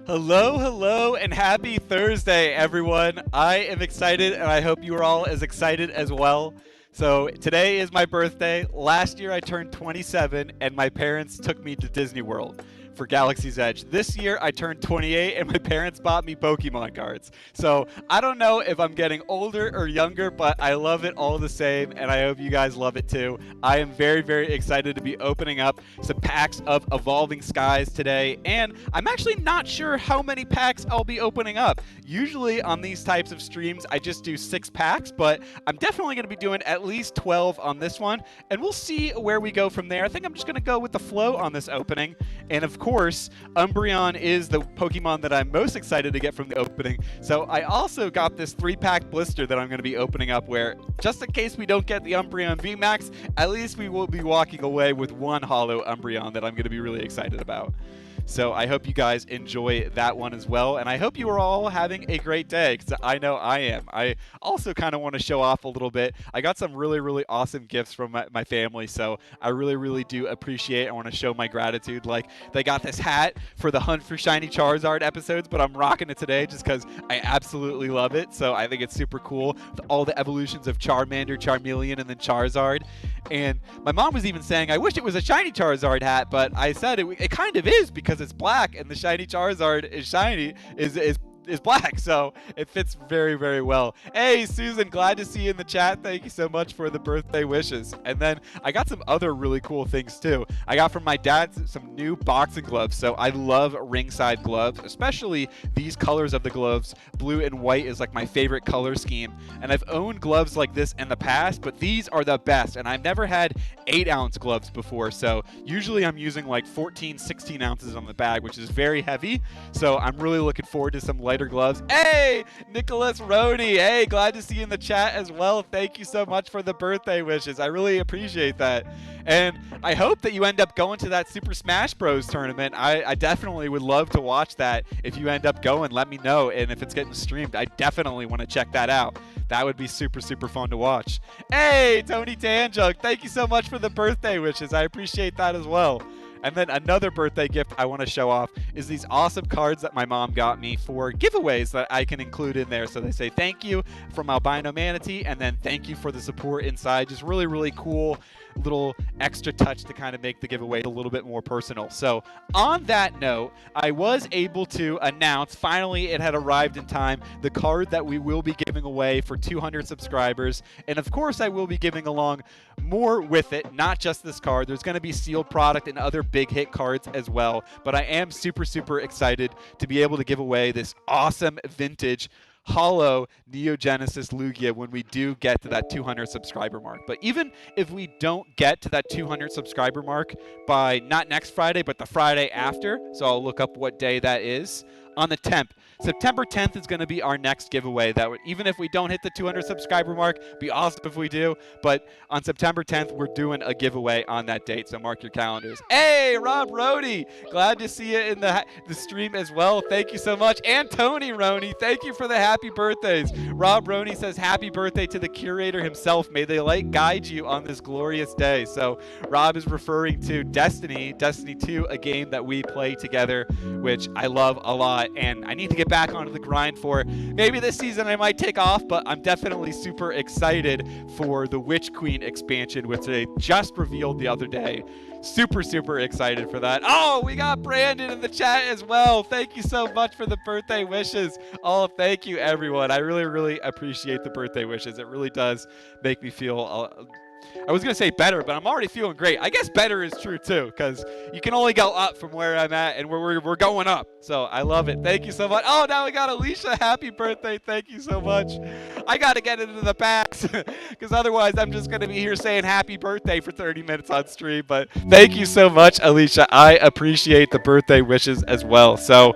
Hello, hello, and happy Thursday, everyone. I am excited, and I hope you are all as excited as well. So, today is my birthday. Last year, I turned 27, and my parents took me to Disney World for Galaxy's Edge. This year, I turned 28, and my parents bought me Pokemon cards. So, I don't know if I'm getting older or younger, but I love it all the same, and I hope you guys love it too. I am very, very excited to be opening up some packs of Evolving Skies today, and I'm actually not sure how many packs I'll be opening up. Usually on these types of streams, I just do 6 packs, but I'm definitely going to be doing at least 12 on this one, and we'll see where we go from there. I think I'm just going to go with the flow on this opening, and of course, Umbreon is the Pokemon that I'm most excited to get from the opening, so I also got this 3-pack blister that I'm going to be opening up where, just in case we don't get the Umbreon VMAX, at least we will be walking away with one holo Umbreon that I'm going to be really excited about. So I hope you guys enjoy that one as well, and I hope you are all having a great day, because I know I am. I also kind of want to show off a little bit. I got some really, really awesome gifts from my family, so I really, really do appreciate it. I want to show my gratitude. Like, they got this hat for the Hunt for Shiny Charizard episodes, but I'm rocking it today just because I absolutely love it, so I think it's super cool with all the evolutions of Charmander, Charmeleon, and then Charizard. And my mom was even saying, I wish it was a shiny Charizard hat, but I said it kind of is because it's black, and the shiny Charizard is black, so it fits very, very well. Hey, Susan, glad to see you in the chat. Thank you so much for the birthday wishes. And then I got some other really cool things, too. I got from my dad some new boxing gloves, so I love ringside gloves, especially these colors of the gloves. Blue and white is like my favorite color scheme, and I've owned gloves like this in the past, but these are the best, and I've never had 8-ounce gloves before, so usually I'm using like 14, 16 ounces on the bag, which is very heavy, so I'm really looking forward to some lighter gloves. Hey, Nicholas Rody. Hey, glad to see you in the chat as well. Thank you so much for the birthday wishes. I really appreciate that. And I hope that you end up going to that Super Smash Bros. Tournament. I definitely would love to watch that. If you end up going, let me know. And if it's getting streamed, I definitely want to check that out. That would be super, super fun to watch. Hey, Tony Tanjug, thank you so much for the birthday wishes. I appreciate that as well. And then another birthday gift I want to show off is these awesome cards that my mom got me for giveaways that I can include in there. So they say thank you from AlbinoManatee, and then thank you for the support inside. Just really, really cool little extra touch to kind of make the giveaway a little bit more personal. So on that note, I was able to announce, finally it had arrived in time, the card that we will be giving away for 200 subscribers. And of course I will be giving along more with it, not just this card. There's going to be sealed product and other big hit cards as well. But I am super, super excited to be able to give away this awesome vintage holo Neogenesis Lugia when we do get to that 200 subscriber mark. But even if we don't get to that 200 subscriber mark by not next Friday, but the Friday after, so I'll look up what day that is, on the 10th. September 10th is going to be our next giveaway. That would, even if we don't hit the 200 subscriber mark, be awesome if we do. But on September 10th, we're doing a giveaway on that date, so mark your calendars. Hey, Rob Rody, glad to see you in the stream as well. Thank you so much. And Tony Roney, thank you for the happy birthdays. Rob Roney says happy birthday to the curator himself. May the light guide you on this glorious day. So Rob is referring to Destiny 2, a game that we play together, which I love a lot, and I need to get back onto the grind for. Maybe this season I might take off, but I'm definitely super excited for the Witch Queen expansion, which they just revealed the other day. Super, super excited for that. Oh, we got Brandon in the chat as well. Thank you so much for the birthday wishes. Oh, thank you, everyone. I really, really appreciate the birthday wishes. It really does make me feel I was going to say better, but I'm already feeling great. I guess better is true, too, because you can only go up from where I'm at, and we're going up. So I love it. Thank you so much. Oh, now we got Alicia. Happy birthday. Thank you so much. I got to get into the packs, because otherwise I'm just going to be here saying happy birthday for 30 minutes on stream. But thank you so much, Alicia. I appreciate the birthday wishes as well. So,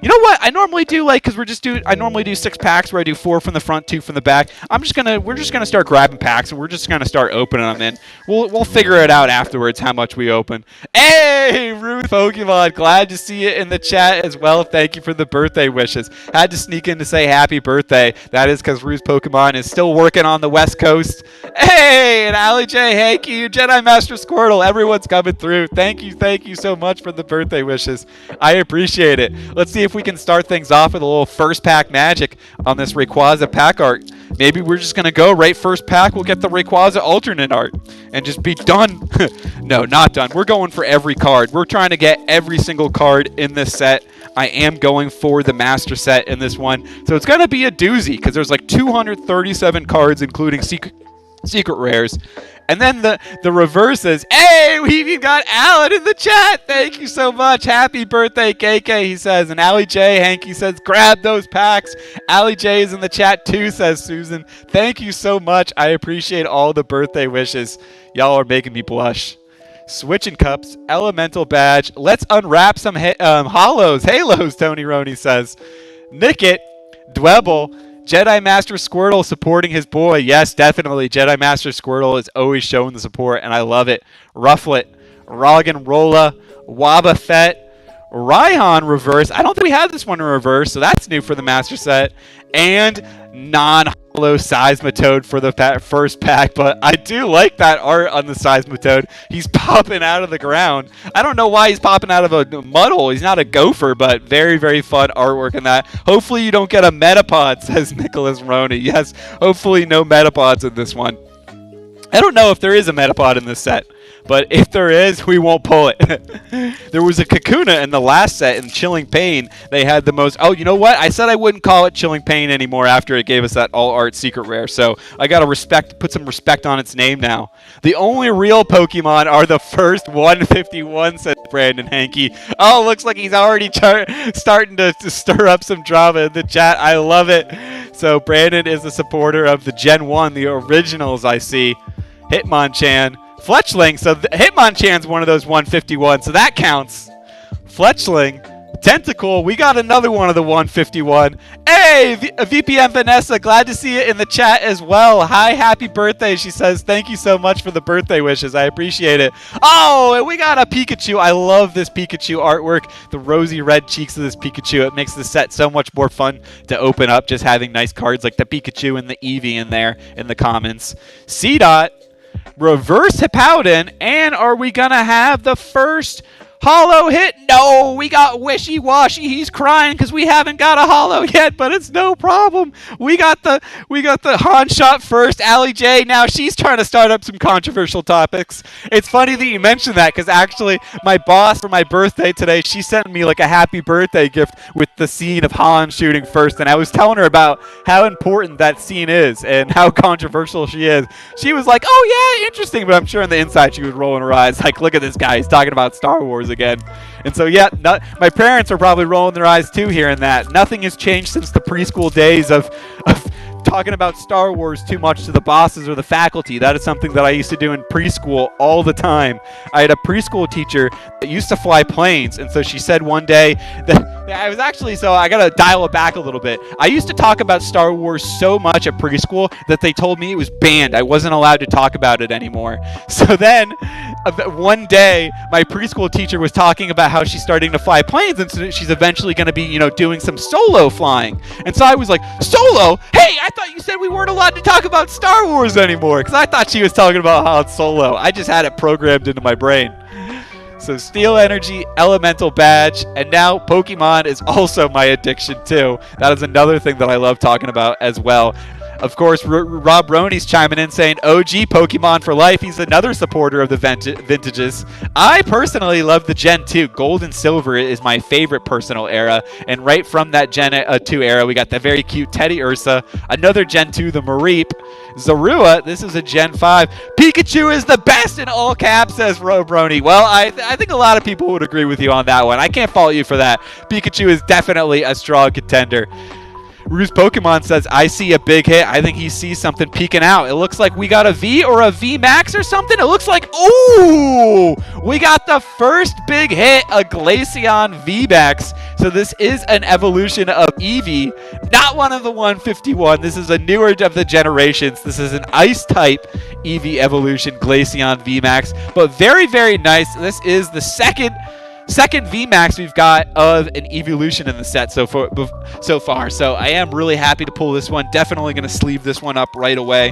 you know what? I normally do, because I normally do 6 packs where I do 4 from the front, 2 from the back. We're just going to start grabbing packs, and we're just going to start start opening them in. We'll figure it out afterwards how much we open. Hey, Ruth Pokemon, glad to see you in the chat as well. Thank you for the birthday wishes. Had to sneak in to say happy birthday. That is because Ruth Pokemon is still working on the West Coast. Hey, and Allie J, Hanky, Jedi Master Squirtle, everyone's coming through. Thank you so much for the birthday wishes. I appreciate it. Let's see if we can start things off with a little first pack magic on this Rayquaza pack art. Maybe we're just going to go right first pack. We'll get the Rayquaza alternate art and just be done. No, not done. We're going for every card. We're trying to get every single card in this set. I am going for the master set in this one. So it's going to be a doozy because there's like 237 cards, including secret rares. And then the reverse is, hey, we even got Alan in the chat. Thank you so much. Happy birthday, KK, he says. And Allie J, Hanky says, grab those packs. Allie J is in the chat too, says Susan. Thank you so much. I appreciate all the birthday wishes. Y'all are making me blush. Switching cups, elemental badge. Let's unwrap some halos. Tony Roney says. Nickit, Dwebble, Jedi Master Squirtle supporting his boy. Yes, definitely. Jedi Master Squirtle is always showing the support, and I love it. Rufflet, Roggenrola, Wobbuffet, Raihan reverse. I don't think we had this one in reverse, so that's new for the master set. And non-holo Seismitoad for the first pack, but I do like that art on the Seismitoad. He's popping out of the ground. I don't know why he's popping out of a muddle. He's not a gopher, but very, very fun artwork in that. Hopefully you don't get a Metapod, says Nicholas Roney. Yes, hopefully no Metapods in this one. I don't know if there is a Metapod in this set, but if there is, we won't pull it. There was a Kakuna in the last set in Chilling Pain. They had the most... Oh, you know what? I said I wouldn't call it Chilling Pain anymore after it gave us that all-art secret rare, so I got to put some respect on its name now. The only real Pokemon are the first 151, says Brandon Hanky. Oh, looks like he's already starting to stir up some drama in the chat. I love it. So Brandon is a supporter of the Gen 1, the originals, I see. Hitmonchan. Fletchling. So Hitmonchan's one of those 151, so that counts. Fletchling. Tentacle. We got another one of the 151. Hey, VPN Vanessa. Glad to see you in the chat as well. Hi, happy birthday, she says. Thank you so much for the birthday wishes. I appreciate it. Oh, and we got a Pikachu. I love this Pikachu artwork. The rosy red cheeks of this Pikachu. It makes the set so much more fun to open up, just having nice cards like the Pikachu and the Eevee in there in the commons. C-Dot. Reverse Hippowdon, and are we gonna have the first holo hit? No, we got Wishy Washy. He's crying because we haven't got a holo yet, but it's no problem. We got the Han shot first. Allie J, now she's trying to start up some controversial topics. It's funny that you mentioned that because actually my boss for my birthday today, she sent me like a happy birthday gift with the scene of Han shooting first, and I was telling her about how important that scene is and how controversial she is. She was like, oh yeah, interesting, but I'm sure on the inside she was rolling her eyes like, look at this guy, he's talking about Star Wars again. And so yeah, my parents are probably rolling their eyes too hearing that. Nothing has changed since the preschool days of talking about Star Wars too much to the bosses or the faculty. That is something that I used to do in preschool all the time. I had a preschool teacher that used to fly planes, and so she said one day that I was actually, so I gotta dial it back a little bit. I used to talk about Star Wars so much at preschool that they told me it was banned. I wasn't allowed to talk about it anymore. So then one day my preschool teacher was talking about how she's starting to fly planes, and so she's eventually going to be, you know, doing some solo flying. And so I was like, solo? Hey, I thought you said we weren't allowed to talk about Star Wars anymore, because I thought she was talking about Han Solo. I just had it programmed into my brain. So Steel Energy, Elemental Badge, and now Pokemon is also my addiction too. That is another thing that I love talking about as well. Of course, Rob Roney's chiming in saying OG Pokemon for life. He's another supporter of the vintages. I personally love the Gen 2. Gold and Silver is my favorite personal era. And right from that Gen 2 era, we got the very cute Teddy Ursa. Another Gen 2, the Mareep. Zorua, this is a Gen 5. Pikachu is the best in all caps, says Rob Roney. Well, I think a lot of people would agree with you on that one. I can't fault you for that. Pikachu is definitely a strong contender. Ruse Pokemon says, I see a big hit. I think he sees something peeking out. It looks like we got a V or a V Max or something. It looks like, ooh, we got the first big hit, a Glaceon V Max. So this is an evolution of Eevee, not one of the 151. This is a newer of the generations. This is an Ice type Eevee evolution, Glaceon V Max, but very, very nice. This is the second VMAX we've got of an evolution in the set so far. So I am really happy to pull this one. Definitely going to sleeve this one up right away.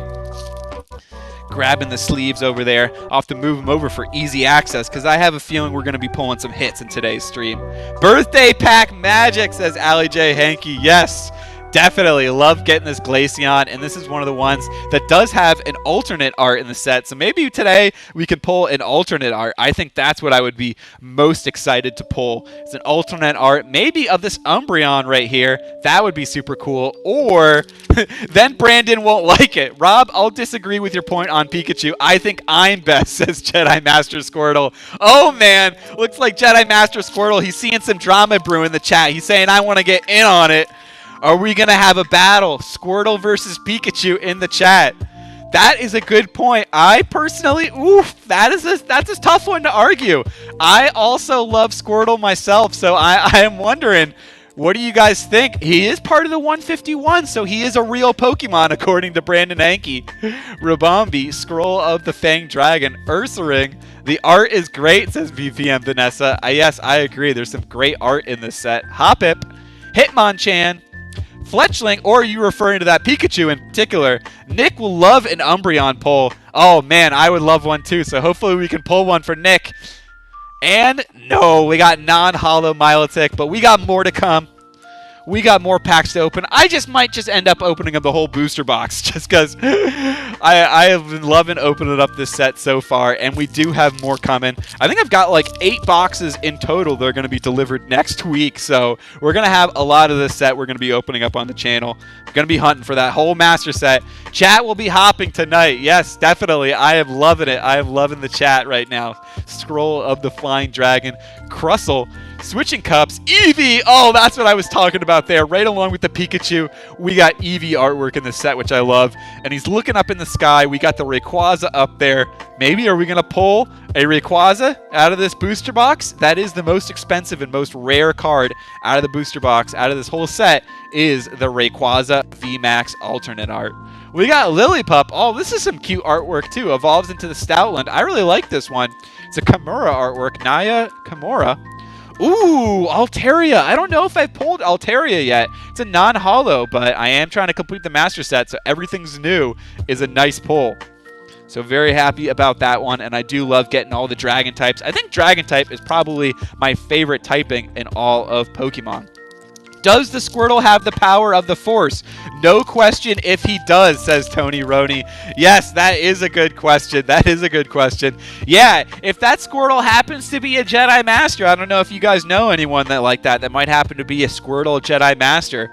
Grabbing the sleeves over there. I'll have to move them over for easy access because I have a feeling we're going to be pulling some hits in today's stream. Birthday pack magic, says Allie J. Hankey. Yes. Definitely love getting this Glaceon, and this is one of the ones that does have an alternate art in the set. So maybe today we could pull an alternate art. I think that's what I would be most excited to pull. It's an alternate art, maybe of this Umbreon right here. That would be super cool. Or then Brandon won't like it. Rob, I'll disagree with your point on Pikachu. I think I'm best, says Jedi Master Squirtle. Oh man, looks like Jedi Master Squirtle. He's seeing some drama brew in the chat. He's saying I want to get in on it. Are we going to have a battle? Squirtle versus Pikachu in the chat. That is a good point. I personally, that's a tough one to argue. I also love Squirtle myself, so I am wondering, what do you guys think? He is part of the 151, so he is a real Pokemon, according to Brandon Hankey. Rabombi, Scroll of the Fanged Dragon, Ursaring. The art is great, says VPM Vanessa. Yes, I agree. There's some great art in this set. Hoppip, Hitmonchan, Fletchling, or are you referring to that Pikachu in particular? Nick will love an Umbreon pull. Oh man, I would love one too, so hopefully we can pull one for Nick. And no, we got non-holo Milotic, but we got more to come. We got more packs to open. I might end up opening up the whole booster box just because I have been loving opening up this set so far, and we do have more coming. I think I've got like 8 boxes in total that are going to be delivered next week, so we're going to have a lot of this set we're going to be opening up on the channel. We're going to be hunting for that whole master set. Chat will be hopping tonight. Yes, definitely. I am loving it. I am loving the chat right now. Scroll of the Flying Dragon, Crustle, Switching Cups, Eevee! Oh, that's what I was talking about there. Right along with the Pikachu, we got Eevee artwork in the set, which I love. And he's looking up in the sky. We got the Rayquaza up there. Maybe are we going to pull a Rayquaza out of this booster box? That is the most expensive and most rare card out of the booster box, out of this whole set, is the Rayquaza VMAX alternate art. We got Lillipup. Oh, this is some cute artwork too. Evolves into the Stoutland. I really like this one. It's a Kimura artwork. Naya Kimura. Ooh, Altaria. I don't know if I've pulled Altaria yet. It's a non-holo, but I am trying to complete the master set, so everything's new is a nice pull. So very happy about that one, and I do love getting all the dragon types. I think dragon type is probably my favorite typing in all of Pokemon. Does the Squirtle have the power of the Force? No question if he does, says Tony Roney. Yes, that is a good question. That is a good question. Yeah, if that Squirtle happens to be a Jedi Master, I don't know if you guys know anyone that might happen to be a Squirtle Jedi Master.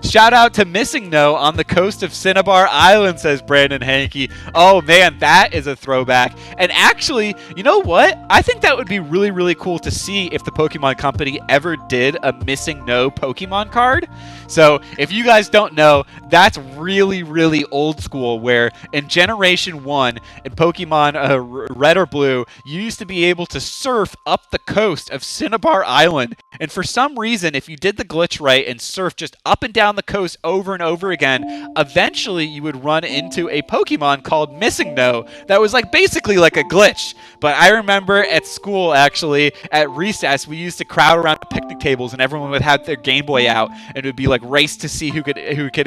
Shout out to Missing No on the coast of Cinnabar Island, says Brandon Hankey. Oh man, that is a throwback. And actually, you know what? I think that would be really, really cool to see if the Pokemon Company ever did a Missing No Pokemon card. So if you guys don't know, that's really, really old school, where in Generation 1 in Pokemon Red or Blue, you used to be able to surf up the coast of Cinnabar Island. And for some reason, if you did the glitch right and surf just up and down the coast over and over again, eventually you would run into a Pokemon called Missing No that was basically like a glitch. But I remember at school, actually, at recess, we used to crowd around picnic tables and everyone would have their Game Boy out and it would be like race to see who could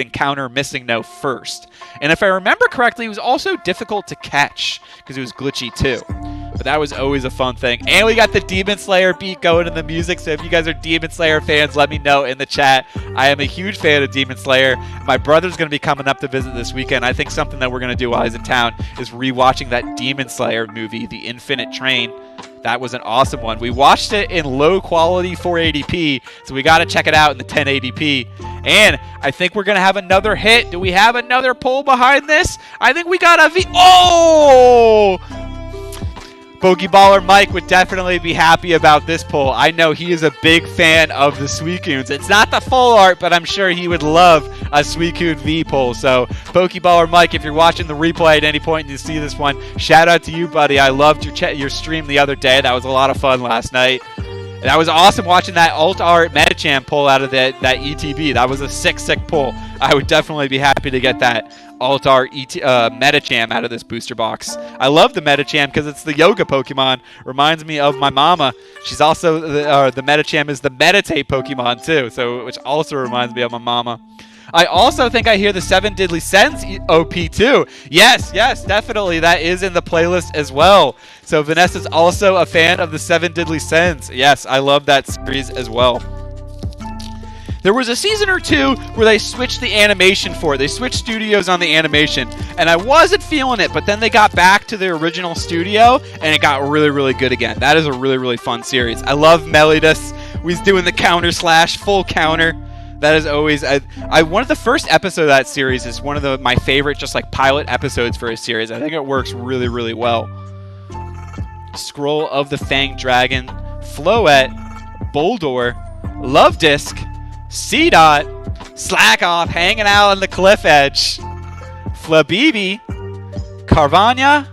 encounter Missing No first. And if I remember correctly, it was also difficult to catch because it was glitchy too. But that was always a fun thing. And we got the Demon Slayer beat going in the music, so if you guys are Demon Slayer fans, let me know in the chat. I am a huge fan of Demon Slayer. My brother's going to be coming up to visit this weekend. I think something that we're going to do while he's in town is rewatching that Demon Slayer movie, The Infinite Train. That was an awesome one. We watched it in low quality 480p, so we got to check it out in the 1080p. And I think we're going to have another hit. Do we have another pull behind this? I think we got a V. Oh! Pokeballer Mike would definitely be happy about this pull. I know he is a big fan of the Suicunes. It's not the full art, but I'm sure he would love a Suicune V pull. So, Pokeballer Mike, if you're watching the replay at any point and you see this one, shout out to you, buddy. I loved your stream the other day. That was a lot of fun last night. That was awesome watching that Alt Art Metacham pull out of that ETB. That was a sick pull. I would definitely be happy to get that Alt Art Metacham out of this booster box. I love the Metacham because it's the yoga Pokemon. Reminds me of my mama. She's also, the Metacham is the meditate Pokemon too, so which also reminds me of my mama. I also think I hear the 7 Diddly Sense OP too. Yes, definitely. That is in the playlist as well. So Vanessa's also a fan of the 7 Diddly Sense. Yes, I love that series as well. There was a season or two where they switched the animation for it. They switched studios on the animation, and I wasn't feeling it, but then they got back to the original studio, and it got really, really good again. That is a really, really fun series. I love Melidus. He's doing the counter slash full counter. That is always one of the first episodes of that series is one of my favorite just like pilot episodes for a series. I think it works really, really well. Scroll of the Fanged Dragon, Floette, Boldor, Love Disc, C-Dot, Slack Off, hanging out on the cliff edge, Flabibi, Carvana,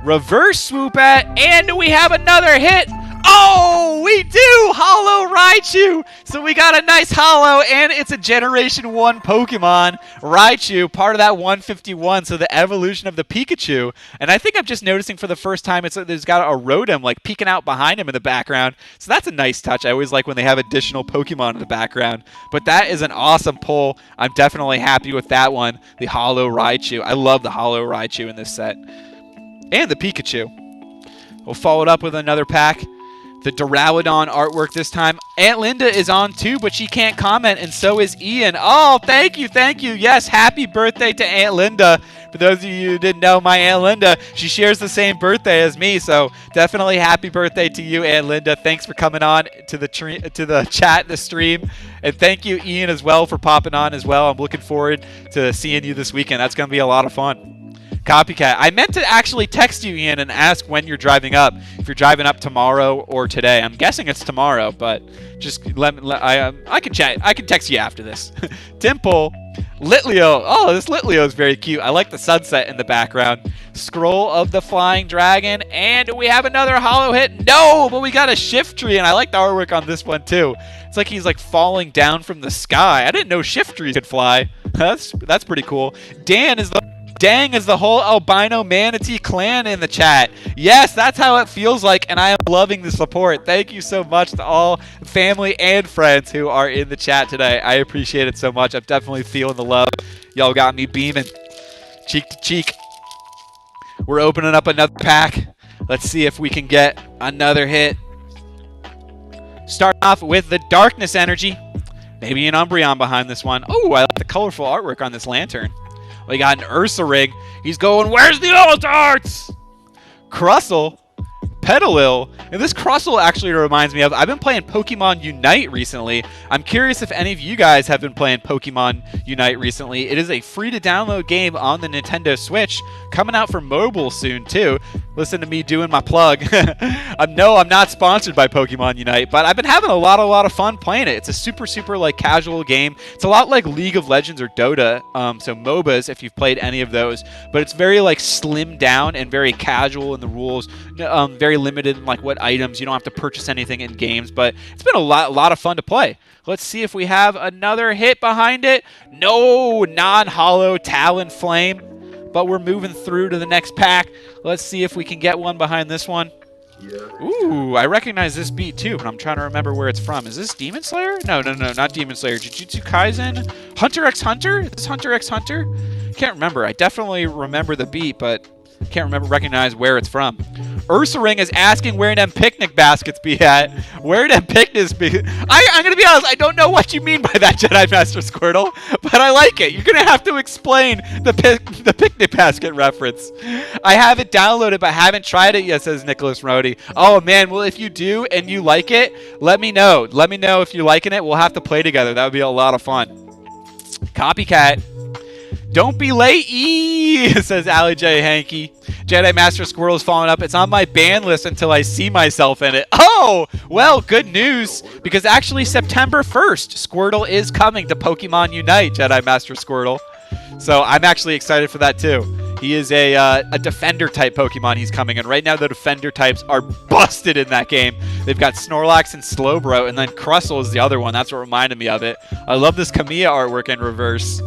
Reverse Swoop at, and we have another hit. Oh, we do! Holo Raichu! So we got a nice holo, and it's a Generation 1 Pokemon, Raichu, part of that 151, so the evolution of the Pikachu. And I think I'm just noticing for the first time, there's got a Rotom, like, peeking out behind him in the background. So that's a nice touch. I always like when they have additional Pokemon in the background. But that is an awesome pull. I'm definitely happy with that one, the holo Raichu. I love the holo Raichu in this set. And the Pikachu. We'll follow it up with another pack. The Duraludon artwork this time. Aunt Linda is on too, but she can't comment, and so is Ian. Oh, thank you. Yes, happy birthday to Aunt Linda. For those of you who didn't know, my Aunt Linda, she shares the same birthday as me, so definitely happy birthday to you, Aunt Linda. Thanks for coming on to the chat, the stream, and thank you, Ian, as well, for popping on as well. I'm looking forward to seeing you this weekend. That's going to be a lot of fun. Copycat. I meant to actually text you, Ian, and ask when you're driving up. If you're driving up tomorrow or today. I'm guessing it's tomorrow, but just I can chat. I can text you after this. Dimple, Litleo. Oh, this Litleo is very cute. I like the sunset in the background. Scroll of the Flying Dragon, and we have another holo hit. No, but we got a Shiftry, and I like the artwork on this one too. It's like he's like falling down from the sky. I didn't know Shiftries could fly. That's pretty cool. Dang is the whole AlbinoManatee clan in the chat. Yes, that's how it feels like, and I am loving the support. Thank you so much to all family and friends who are in the chat today. I appreciate it so much. I'm definitely feeling the love. Y'all got me beaming. Cheek to cheek. We're opening up another pack. Let's see if we can get another hit. Starting off with the Darkness Energy. Maybe an Umbreon behind this one. Oh, I like the colorful artwork on this lantern. We got an Ursaring. He's going, where's the alt arts? Crustle, Petalil, and this Crustle actually reminds me of, I've been playing Pokemon Unite recently. I'm curious if any of you guys have been playing Pokemon Unite recently. It is a free-to-download game on the Nintendo Switch, coming out for mobile soon, too. Listen to me doing my plug. No, I'm not sponsored by Pokemon Unite, but I've been having a lot of fun playing it. It's a super like casual game. It's a lot like League of Legends or Dota, so MOBAs if you've played any of those, but it's very like slimmed down and very casual in the rules, very limited in like what items. You don't have to purchase anything in games, but it's been a lot of fun to play. Let's see if we have another hit behind it. No, non-holo Talonflame. But we're moving through to the next pack. Let's see if we can get one behind this one. Ooh, I recognize this beat too, but I'm trying to remember where it's from. Is this Demon Slayer? No, not Demon Slayer. Jujutsu Kaisen? Hunter x Hunter? Is this Hunter x Hunter? Can't remember. I definitely remember the beat, but can't recognize where it's from. Ursaring is asking where them picnic baskets be at. Where them picnics be? I'm going to be honest, I don't know what you mean by that, Jedi Master Squirtle, but I like it. You're going to have to explain the picnic basket reference. I have it downloaded, but haven't tried it yet, says Nicholas Rody. Oh, man, well, if you do and you like it, let me know. Let me know if you're liking it. We'll have to play together. That would be a lot of fun. Copycat. Don't be late, says Allie J. Hanky. Jedi Master Squirtle is following up. It's on my ban list until I see myself in it. Oh, well, good news, because actually September 1st, Squirtle is coming to Pokemon Unite, Jedi Master Squirtle. So I'm actually excited for that too. He is a defender-type Pokemon he's coming in. Right now, the defender types are busted in that game. They've got Snorlax and Slowbro, and then Crustle is the other one. That's what reminded me of it. I love this Kamiya artwork in reverse.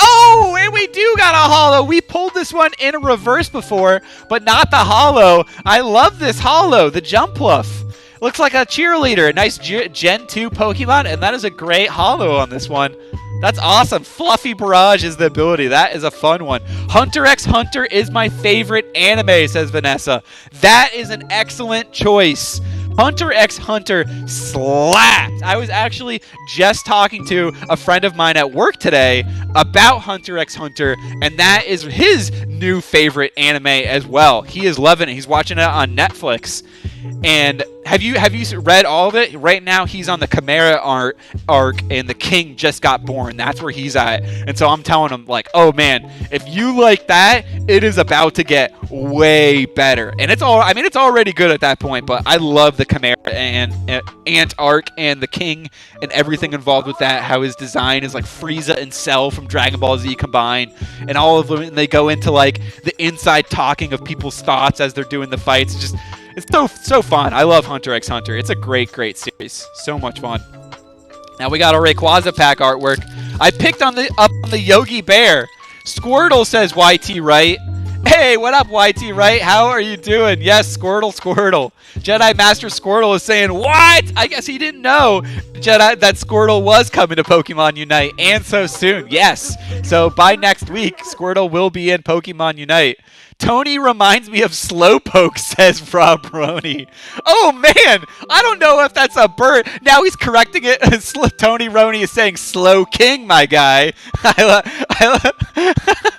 Oh, and we do got a holo. We pulled this one in reverse before, but not the holo. I love this holo, the Jumpluff. Looks like a cheerleader. A nice Gen 2 Pokemon, and that is a great holo on this one. That's awesome. Fluffy Barrage is the ability. That is a fun one. Hunter x Hunter is my favorite anime, says Vanessa. That is an excellent choice. Hunter x Hunter slapped. I was actually just talking to a friend of mine at work today about Hunter x Hunter, and that is his new favorite anime as well. He is loving it. He's watching it on Netflix. And have you read all of it? Right now he's on the Chimera arc, and the king just got born. That's where he's at. And so I'm telling him, like, oh man, if you like that, it is about to get way better. And it's already good at that point, but I love the Chimera and Ant arc and the king and everything involved with that. How his design is like Frieza and Cell from Dragon Ball Z combined, and all of them, and they go into like the inside talking of people's thoughts as they're doing the fights. It's so fun. I love Hunter x Hunter. It's a great series. So much fun. Now we got a Rayquaza pack artwork. I picked up on the Yogi Bear. Squirtle, says YT Right. Hey, what up, YT Right? How are you doing? Yes, Squirtle. Jedi Master Squirtle is saying, what? I guess he didn't know that Squirtle was coming to Pokemon Unite, and so soon. Yes. So by next week, Squirtle will be in Pokemon Unite. Tony reminds me of Slowpoke, says Rob Roney. Oh, man. I don't know if that's a bird. Now he's correcting it. Tony Roney is saying Slow King, my guy.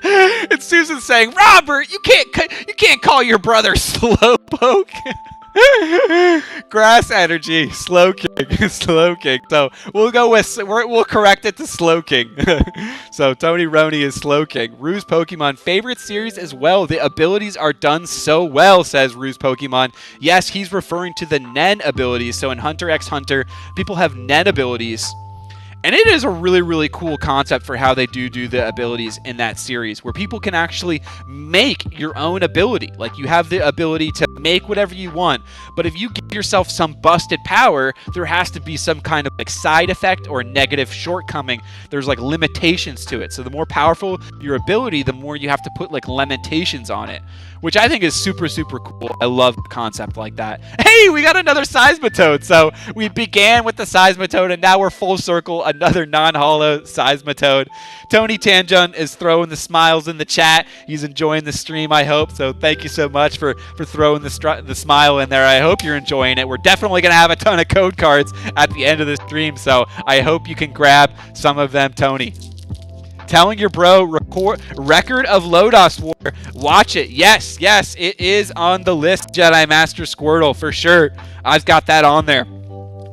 And Susan's saying, Robert, you can't call your brother Slowpoke. Grass energy, Slow King. So we'll correct it to Slow King. So Tony Roney is Slow King. Ruse Pokemon favorite series as well. The abilities are done so well, says Ruse Pokemon. Yes, he's referring to the Nen abilities. So in Hunter x Hunter, people have Nen abilities. And it is a really cool concept for how they do the abilities in that series, where people can actually make your own ability. Like, you have the ability to make whatever you want, but if you give yourself some busted power, there has to be some kind of like side effect or negative shortcoming. There's like limitations to it. So the more powerful your ability, the more you have to put like limitations on it, which I think is super cool. I love a concept like that. Hey, we got another Seismitoad. So we began with the Seismitoad, and now we're full circle. Another non-holo Seismitoad. Tony Tanjun is throwing the smiles in the chat. He's enjoying the stream, I hope. So thank you so much for throwing the smile in there. I hope you're enjoying it. We're definitely going to have a ton of code cards at the end of the stream, so I hope you can grab some of them, Tony. Telling your bro, record of Lodos War. Watch it. Yes, it is on the list, Jedi Master Squirtle, for sure. I've got that on there.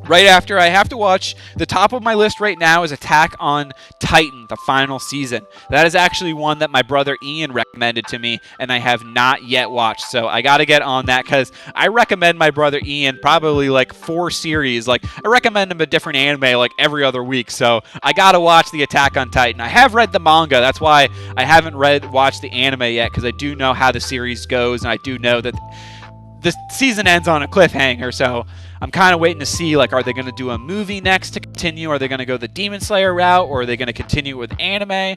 Right after, I have to watch, the top of my list right now is Attack on Titan, the final season. That is actually one that my brother Ian recommended to me, and I have not yet watched. So I got to get on that, because I recommend my brother Ian probably like 4 series. Like, I recommend him a different anime like every other week. So I got to watch the Attack on Titan. I have read the manga. That's why I haven't watched the anime yet, because I do know how the series goes, and I do know that the season ends on a cliffhanger. So I'm kind of waiting to see, like, are they going to do a movie next to continue? Are they going to go the Demon Slayer route, or are they going to continue with anime?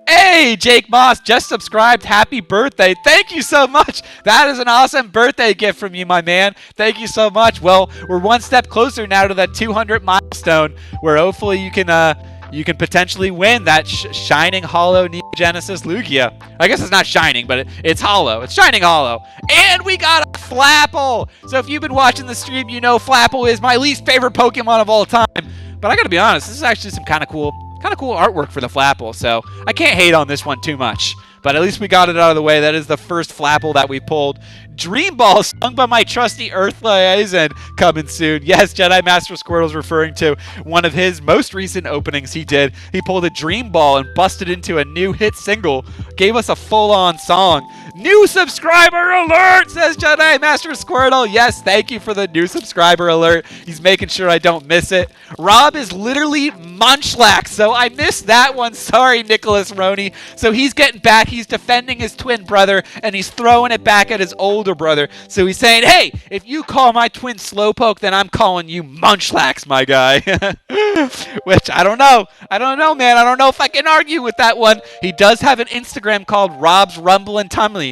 Hey, Jake Moss just subscribed. Happy birthday. Thank you so much. That is an awesome birthday gift from you, my man. Thank you so much. Well, we're one step closer now to that 200 milestone, where hopefully you can potentially win that shining holo Neo Genesis Lugia. I guess it's not shining, but it's holo. It's shining holo. And we got a Flapple. So if you've been watching the stream, you know Flapple is my least favorite Pokemon of all time. But I gotta be honest, this is actually some kind of cool artwork for the Flapple. So I can't hate on this one too much. But at least we got it out of the way. That is the first Flapple that we pulled. Dream Ball, sung by my trusty Earth Liaison, coming soon. Yes, Jedi Master Squirtle is referring to one of his most recent openings he did. He pulled a Dream Ball and busted into a new hit single, gave us a full-on song. New subscriber alert, says Jedi Master Squirtle. Yes, thank you for the new subscriber alert. He's making sure I don't miss it. Rob is literally Munchlax, so I missed that one. Sorry, Nicholas Roney. So he's getting back. He's defending his twin brother, and he's throwing it back at his older brother. So he's saying, hey, if you call my twin Slowpoke, then I'm calling you Munchlax, my guy. Which, I don't know. I don't know, man. I don't know if I can argue with that one. He does have an Instagram called Rob's Rumble and Tummy.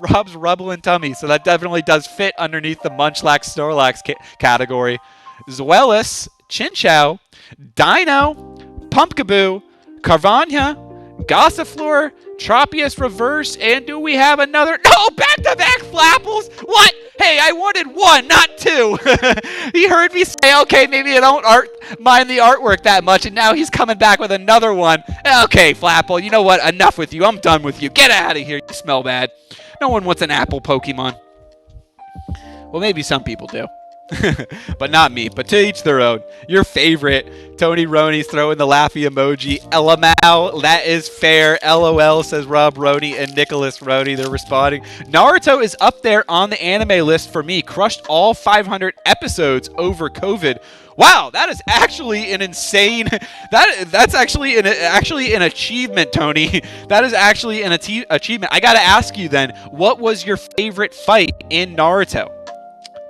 Rob's Rubble and Tummy, so that definitely does fit underneath the Munchlax Snorlax category. Zweilous, Chinchou, Dino, Pumpkaboo, Carvana, Gossifleur, Tropius Reverse, and do we have another? No, back-to-back Flapples! What? Hey, I wanted one, not two. He heard me say, okay, maybe I don't mind the artwork that much, and now he's coming back with another one. Okay, Flapple, you know what? Enough with you. I'm done with you. Get out of here. You smell bad. No one wants an apple Pokemon. Well, maybe some people do. But not me. But to each their own. Your favorite, Tony Roney's throwing the laughy emoji. LMAO, that is fair. LOL, says Rob Roney and Nicholas Roney. They're responding. Naruto is up there on the anime list for me. Crushed all 500 episodes over COVID. Wow, that is actually an insane. That's actually an achievement, Tony. That is actually an achievement. I gotta ask you then, what was your favorite fight in Naruto?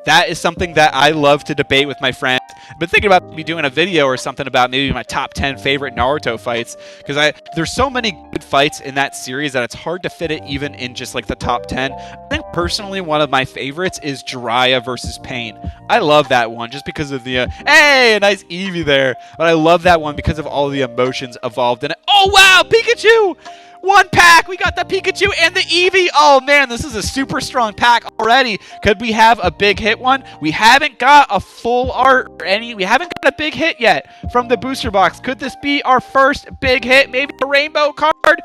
That is something that I love to debate with my friends. I've been thinking about me doing a video or something about maybe my top 10 favorite Naruto fights, because there's so many good fights in that series that it's hard to fit it even in just like the top 10. I think personally one of my favorites is Jiraiya versus Pain. I love that one just because of the, hey, a nice Eevee there. But I love that one because of all the emotions involved in it. Oh, wow, Pikachu! One pack! We got the Pikachu and the Eevee! Oh man, this is a super strong pack already. Could we have a big hit one? We haven't got a full art or we haven't got a big hit yet from the booster box. Could this be our first big hit? Maybe a rainbow card?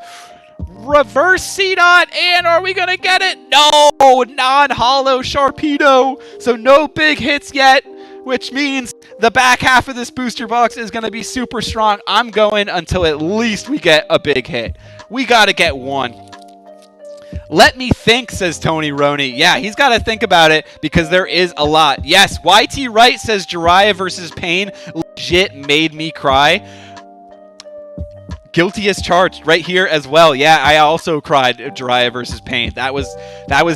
Reverse Seedot, and are we gonna get it? No! Non-hollow Sharpedo! So no big hits yet, which means the back half of this booster box is going to be super strong. I'm going until at least we get a big hit. We got to get one. Let me think, says Tony Roney. Yeah, he's got to think about it because there is a lot. Yes, YT Wright says Jiraiya versus Pain legit made me cry. Guilty as charged right here as well. Yeah, I also cried Jiraiya versus Pain. That was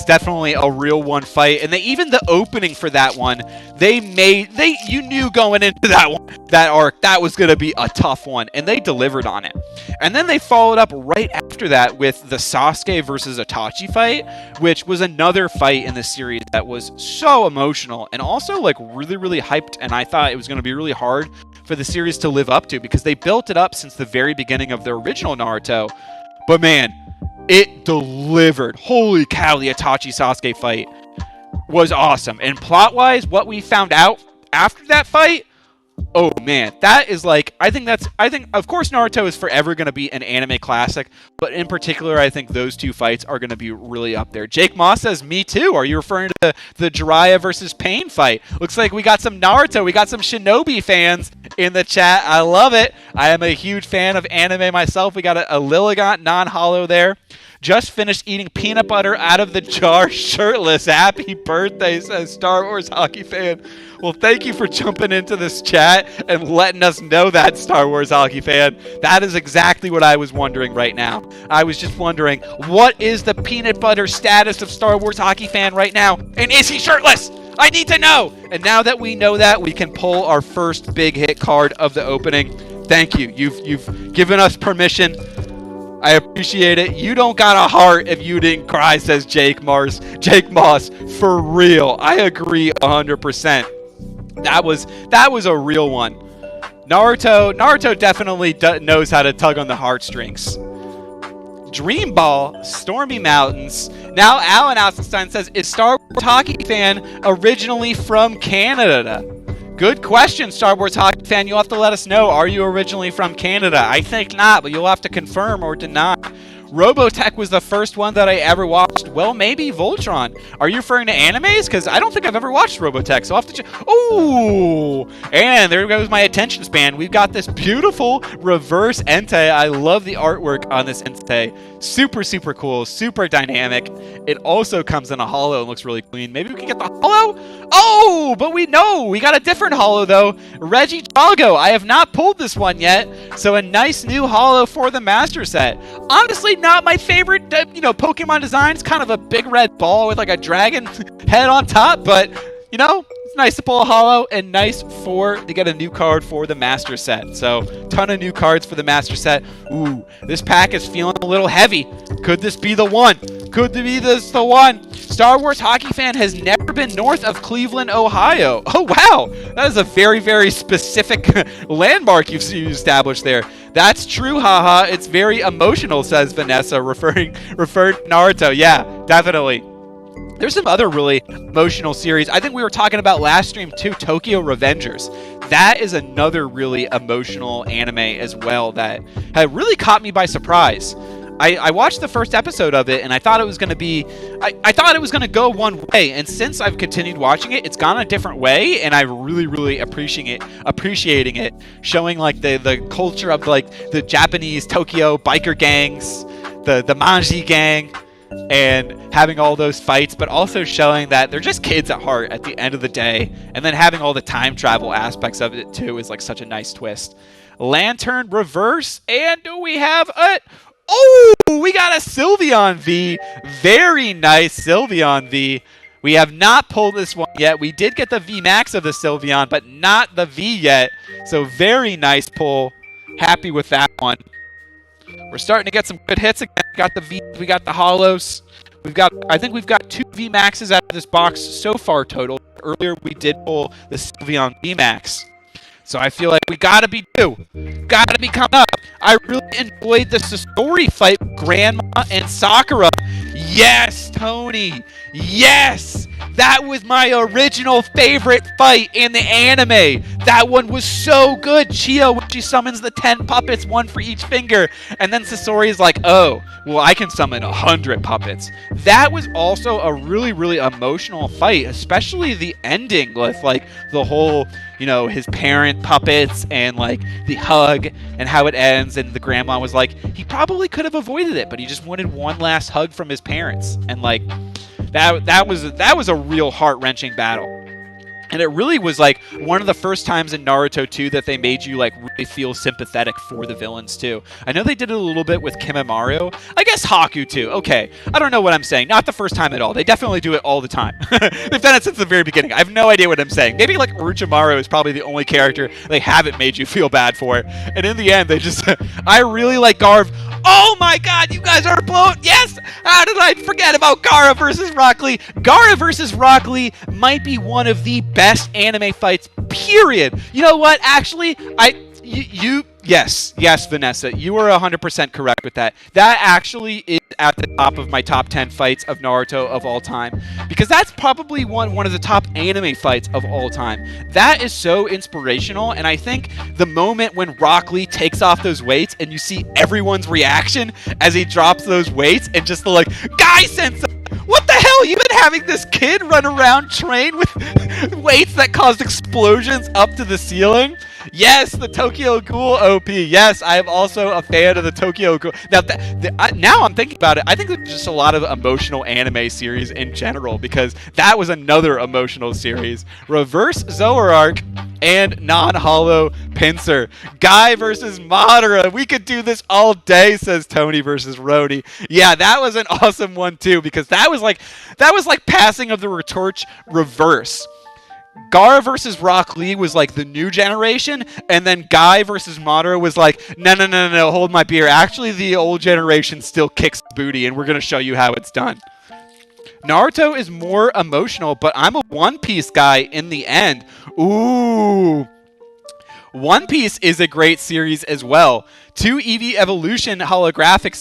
definitely a real one fight. And even the opening for that one, you knew going into that arc, that was going to be a tough one. And they delivered on it. And then they followed up right after that with the Sasuke versus Itachi fight, which was another fight in the series that was so emotional and also like really, really hyped. And I thought it was going to be really hard for the series to live up to because they built it up since the very beginning of the original Naruto. But man, it delivered. Holy cow, the Itachi Sasuke fight was awesome. And plot-wise, what we found out after that fight, oh man, that is like, I think of course Naruto is forever going to be an anime classic, but in particular, I think those two fights are going to be really up there. Jake Moss says, me too. Are you referring to the Jiraiya versus Pain fight? Looks like we got some Naruto, we got some Shinobi fans in the chat. I love it. I am a huge fan of anime myself. We got a Lilligant non-hollow there. Just finished eating peanut butter out of the jar shirtless. Happy birthday, says Star Wars hockey fan. Well, thank you for jumping into this chat and letting us know that, Star Wars hockey fan. That is exactly what I was wondering right now. I was just wondering, what is the peanut butter status of Star Wars hockey fan right now? And is he shirtless? I need to know. And now that we know that, we can pull our first big hit card of the opening. Thank you. You've given us permission. I appreciate it. You don't got a heart if you didn't cry, says Jake Moss. For real. I agree 100%. That was a real one. Naruto definitely knows how to tug on the heartstrings. Dream Ball, Stormy Mountains. Now Alan Alstenstein says, is Star Wars hockey fan originally from Canada? Good question, Star Wars hockey fan. You'll have to let us know. Are you originally from Canada? I think not, but you'll have to confirm or deny. Robotech was the first one that I ever watched. Well, maybe Voltron. Are you referring to animes? Because I don't think I've ever watched Robotech, so I'll have to check. Oh, and there goes my attention span. We've got this beautiful reverse Entei. I love the artwork on this Entei. Super, super cool, super dynamic. It also comes in a holo and looks really clean. Maybe we can get the holo? Oh, but we got a different holo though. Regidrago. I have not pulled this one yet, so a nice new holo for the master set. Honestly, not my favorite, Pokemon design. It's kind of a big red ball with like a dragon head on top, but it's nice to pull a holo and nice to get a new card for the master set. So, ton of new cards for the master set. Ooh, this pack is feeling a little heavy. Could this be the one? Could this be the one? Star Wars Hockey Fan has never been north of Cleveland, Ohio. Oh, wow. That is a very, very specific landmark you've established there. That's true, haha. It's very emotional, says Vanessa, referring to Naruto. Yeah, definitely. There's some other really emotional series. I think we were talking about last stream too, Tokyo Revengers. That is another really emotional anime as well that had really caught me by surprise. I watched the first episode of it and I thought it was going to be, I thought it was going to go one way, and since I've continued watching it, it's gone a different way, and I'm really, really appreciating it, showing like the culture of like the Japanese Tokyo biker gangs, the Manji gang, and having all those fights, but also showing that they're just kids at heart at the end of the day, and then having all the time travel aspects of it too is like such a nice twist. Lantern reverse, and we have we got a Sylveon V. Very nice Sylveon V. We have not pulled this one yet. We did get the V Max of the Sylveon, but not the V yet. So very nice pull. Happy with that one. We're starting to get some good hits again. We got the V, we got the holos. I think we've got 2 V Maxes out of this box so far total. Earlier we did pull the Sylveon V Max. So I feel like we gotta be due. Gotta be coming up. I really enjoyed the Sasori fight with Grandma and Sakura. Yes, Tony. Yes! That was my original favorite fight in the anime. That one was so good. Chio, when she summons the 10 puppets, 1 for each finger. And then Sasori is like, oh, well, I can summon 100 puppets. That was also a really, really emotional fight, especially the ending with, like, the whole, his parent puppets and, like, the hug and how it ends. And the grandma was like, he probably could have avoided it, but he just wanted one last hug from his parents. And, like, that was a real heart-wrenching battle. And it really was like one of the first times in Naruto 2 that they made you like really feel sympathetic for the villains too. I know they did it a little bit with Kimimaro. I guess Haku too. Okay. I don't know what I'm saying. Not the first time at all. They definitely do it all the time. They've done it since the very beginning. I have no idea what I'm saying. Maybe like Orochimaru is probably the only character they haven't made you feel bad for. And in the end, they just... I really like Garv. Oh my god, you guys are blown! Yes! How did I forget about Gaara versus Rock Lee? Gaara versus Rock Lee might be one of the best anime fights, period. You know what? Actually, yes, Vanessa, you are 100% correct with that. That actually is at the top of my top 10 fights of Naruto of all time, because that's probably one of the top anime fights of all time. That is so inspirational, and I think the moment when Rock Lee takes off those weights and you see everyone's reaction as he drops those weights and just the like, Guy Sensei! What the hell? You've been having this kid run around train with weights that caused explosions up to the ceiling? Yes, the Tokyo Ghoul OP. Yes, I am also a fan of the Tokyo Ghoul. Now, now I'm thinking about it, I think there's just a lot of emotional anime series in general, because that was another emotional series. Reverse Zoroark and non-holo Pinsir. Guy versus Madara. We could do this all day, says Tony versus Rhodey. Yeah, that was an awesome one too, because that was like passing of the torch reverse. Gaara versus Rock Lee was like the new generation, and then Guy versus Madara was like, no, hold my beer. Actually, the old generation still kicks booty, and we're going to show you how it's done. Naruto is more emotional, but I'm a One Piece guy in the end. Ooh. One Piece is a great series as well. 2 Eevee Evolution holographics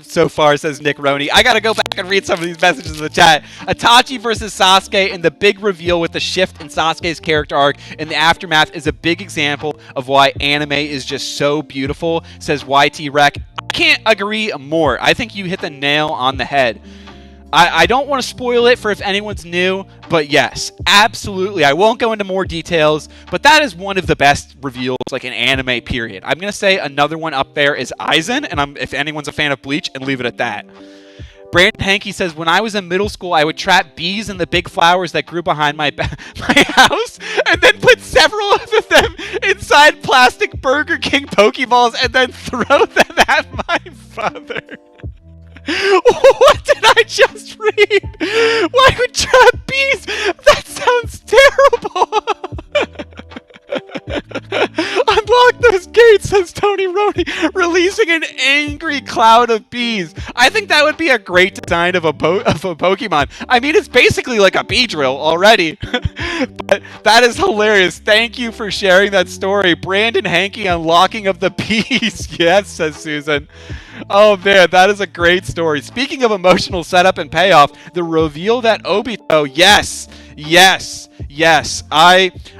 so far, says Nick Roney. I gotta go back and read some of these messages in the chat. Itachi versus Sasuke, and the big reveal with the shift in Sasuke's character arc in the aftermath is a big example of why anime is just so beautiful, says YT Rec. I can't agree more. I think you hit the nail on the head. I don't want to spoil it for if anyone's new, but yes, absolutely. I won't go into more details, but that is one of the best reveals, like in anime, period. I'm going to say another one up there is Aizen, and if anyone's a fan of Bleach, and leave it at that. Brandon Hankey says, when I was in middle school, I would trap bees in the big flowers that grew behind my house, and then put several of them inside plastic Burger King Pokeballs, and then throw them at my father. What did I just read? Why would trap bees? That sounds terrible. Unlock those gates, says Tony Roney, releasing an angry cloud of bees. I think that would be a great design of a Pokemon. I mean, it's basically like a bee drill already. But that is hilarious. Thank you for sharing that story. Brandon Hankey, unlocking of the bees. Yes, says Susan. Oh man, that is a great story. Speaking of emotional setup and payoff, the reveal that Obito, yes.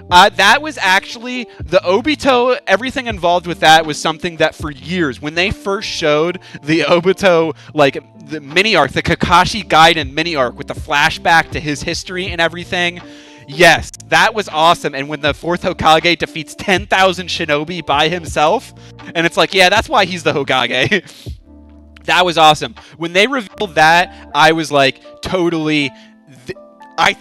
That was actually the Obito. Everything involved with that was something that for years, when they first showed the Obito, like the mini arc, the Kakashi Gaiden mini arc with the flashback to his history and everything. Yes, that was awesome. And when the fourth Hokage defeats 10,000 shinobi by himself, and it's like, yeah, that's why he's the Hokage. That was awesome. When they revealed that, I was like, totally. I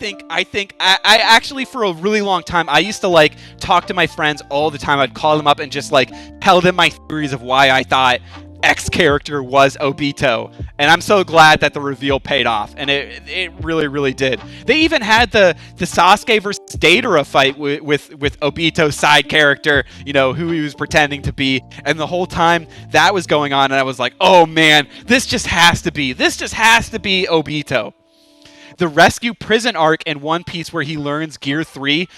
actually, for a really long time, I used to like talk to my friends all the time. I'd call them up and just like tell them my theories of why I thought X character was Obito. And I'm so glad that the reveal paid off. And it really, really did. They even had the Sasuke versus Deidara fight with Obito's side character, you know, who he was pretending to be. And the whole time that was going on, and I was like, oh man, this just has to be Obito. The Rescue Prison arc in One Piece where he learns Gear 3,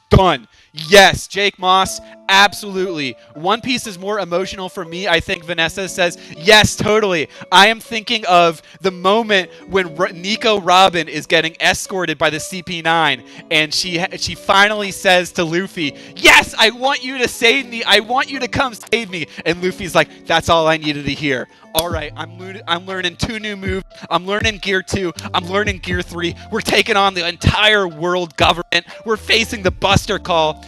done. Yes, Jake Moss, absolutely. One Piece is more emotional for me, I think Vanessa says. Yes, totally. I am thinking of the moment when Nico Robin is getting escorted by the CP9, and she finally says to Luffy, yes, I want you to save me. I want you to come save me. And Luffy's like, that's all I needed to hear. All right, I'm learning 2 new moves. I'm learning Gear 2. I'm learning Gear 3. We're taking on the entire world government. We're facing the Buster Call.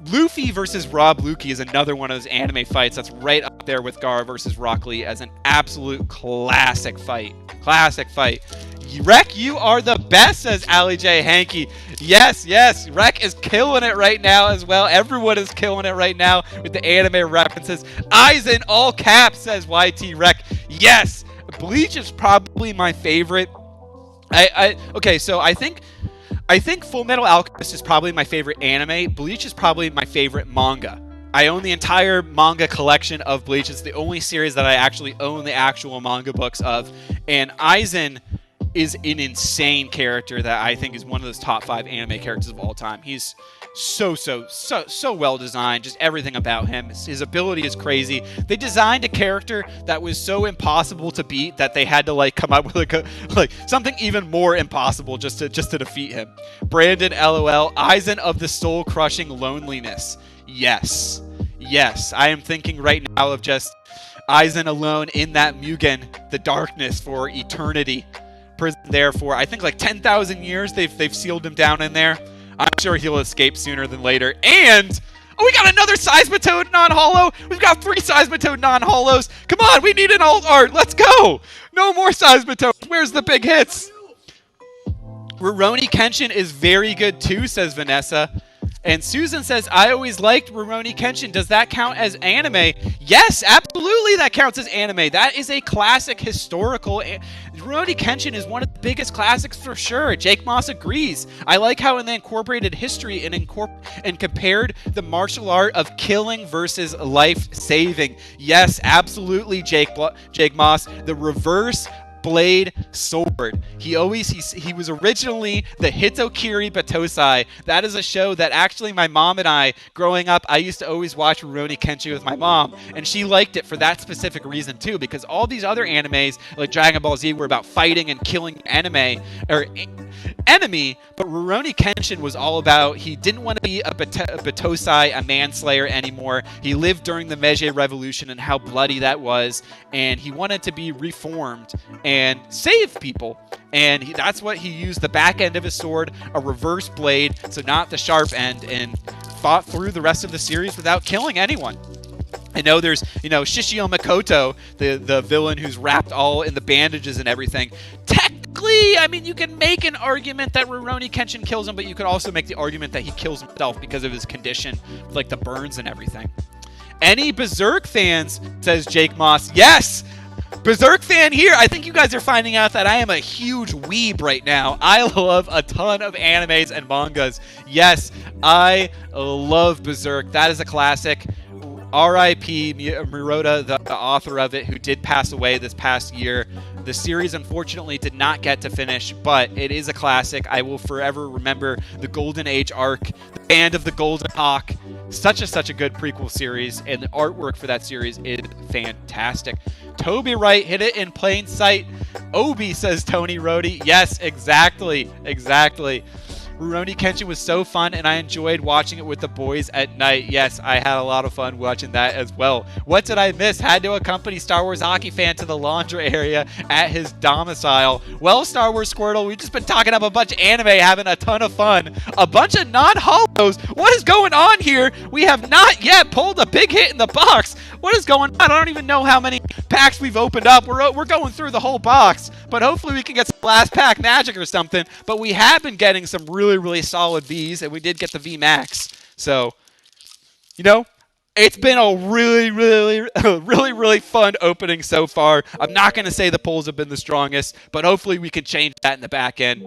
Luffy versus Rob Luki is another one of those anime fights that's right up there with Gaara versus Rock Lee as an absolute classic fight. Classic fight. Rek, you are the best, says Ali J. Hankey. Yes, Rek is killing it right now as well. Everyone is killing it right now with the anime references. Eyes in all caps, says YT Rek. Yes, Bleach is probably my favorite. Okay, so I think Full Metal Alchemist is probably my favorite anime. Bleach is probably my favorite manga. I own the entire manga collection of Bleach. It's the only series that I actually own the actual manga books of. And Aizen is an insane character that I think is one of those top 5 anime characters of all time. He's so well designed. Just everything about him. His ability is crazy. They designed a character that was so impossible to beat that they had to like come up with like something even more impossible just to defeat him. Brandon LOL, Aizen of the soul crushing loneliness. Yes. I am thinking right now of just Aizen alone in that Mugen, the darkness for eternity. Prison there for I think like 10,000 years. They've sealed him down in there. I'm sure he'll escape sooner than later. And we got another Seismitoad non-holo. We've got 3 Seismitoad non-holos. Come on, we need an alt art. Let's go. No more Seismitoads. Where's the big hits? Rurouni Kenshin is very good too, says Vanessa. And Susan says, I always liked Rurouni Kenshin. Does that count as anime? Yes, absolutely that counts as anime. That is a classic historical. Rurouni Kenshin is one of the biggest classics for sure. Jake Moss agrees. I like how they incorporated history and compared the martial art of killing versus life-saving. Yes, absolutely, Jake Moss. The reverse blade sword. He was originally the Hitokiri Batosai. That is a show that actually my mom and I, growing up, I used to always watch Rurouni Kenshin with my mom, and she liked it for that specific reason too, because all these other animes like Dragon Ball Z were about fighting and killing enemy, but Rurouni Kenshin was all about, he didn't want to be a Batosai, a manslayer anymore. He lived during the Meiji Revolution and how bloody that was, and he wanted to be reformed and save people. And that's what he used, the back end of his sword, a reverse blade, so not the sharp end, and fought through the rest of the series without killing anyone. I know there's, Shishio Makoto, the villain who's wrapped all in the bandages and everything. Technically, I mean, you can make an argument that Rurouni Kenshin kills him, but you could also make the argument that he kills himself because of his condition, like the burns and everything. Any Berserk fans, says Jake Moss. Yes! Berserk fan here. I think you guys are finding out that I am a huge weeb right now. I love a ton of animes and mangas. Yes, I love Berserk. That is a classic. R.I.P. Murata, the author of it, who did pass away this past year. The series, unfortunately, did not get to finish, but it is a classic. I will forever remember the Golden Age arc, the Band of the Golden Hawk. Such a good prequel series, and the artwork for that series is fantastic. Toby Wright hit it in plain sight. Obi, says Tony Rhodey. Yes, exactly. Rurouni Kenshin was so fun, and I enjoyed watching it with the boys at night. Yes, I had a lot of fun watching that as well. What did I miss? Had to accompany Star Wars hockey fan to the laundry area at his domicile. Well, Star Wars Squirtle, we've just been talking up a bunch of anime, having a ton of fun. A bunch of non-holos. What is going on here? We have not yet pulled a big hit in the box. What is going on? I don't even know how many packs we've opened up. We're going through the whole box, but hopefully we can get some last pack magic or something. But we have been getting some really solid Vs, and we did get the V Max. So, it's been a really fun opening so far. I'm not going to say the pulls have been the strongest, but hopefully we can change that in the back end.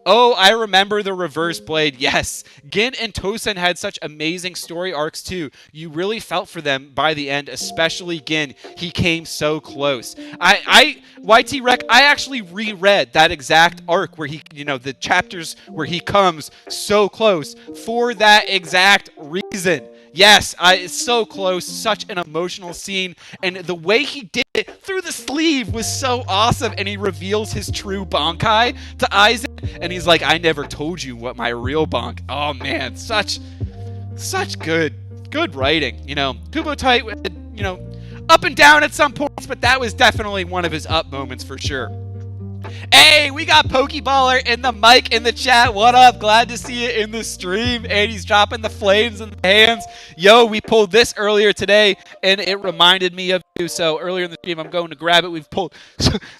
Oh, I remember the reverse blade. Yes, Gin and Tosen had such amazing story arcs too. You really felt for them by the end, especially Gin. He came so close. YT Rec, I actually reread that exact arc where he, the chapters where he comes so close for that exact reason. Yes, it's so close, such an emotional scene, and the way he did it through the sleeve was so awesome, and he reveals his true Bankai to Isaac, and he's like, I never told you what my real bonk. Oh man, such good writing. Kubo Tight, up and down at some points, but that was definitely one of his up moments for sure. Hey, we got Pokeballer in the mic in the chat. What up? Glad to see you in the stream. And he's dropping the flames in the hands. Yo, we pulled this earlier today, and it reminded me of you. So earlier in the stream, I'm going to grab it. We've pulled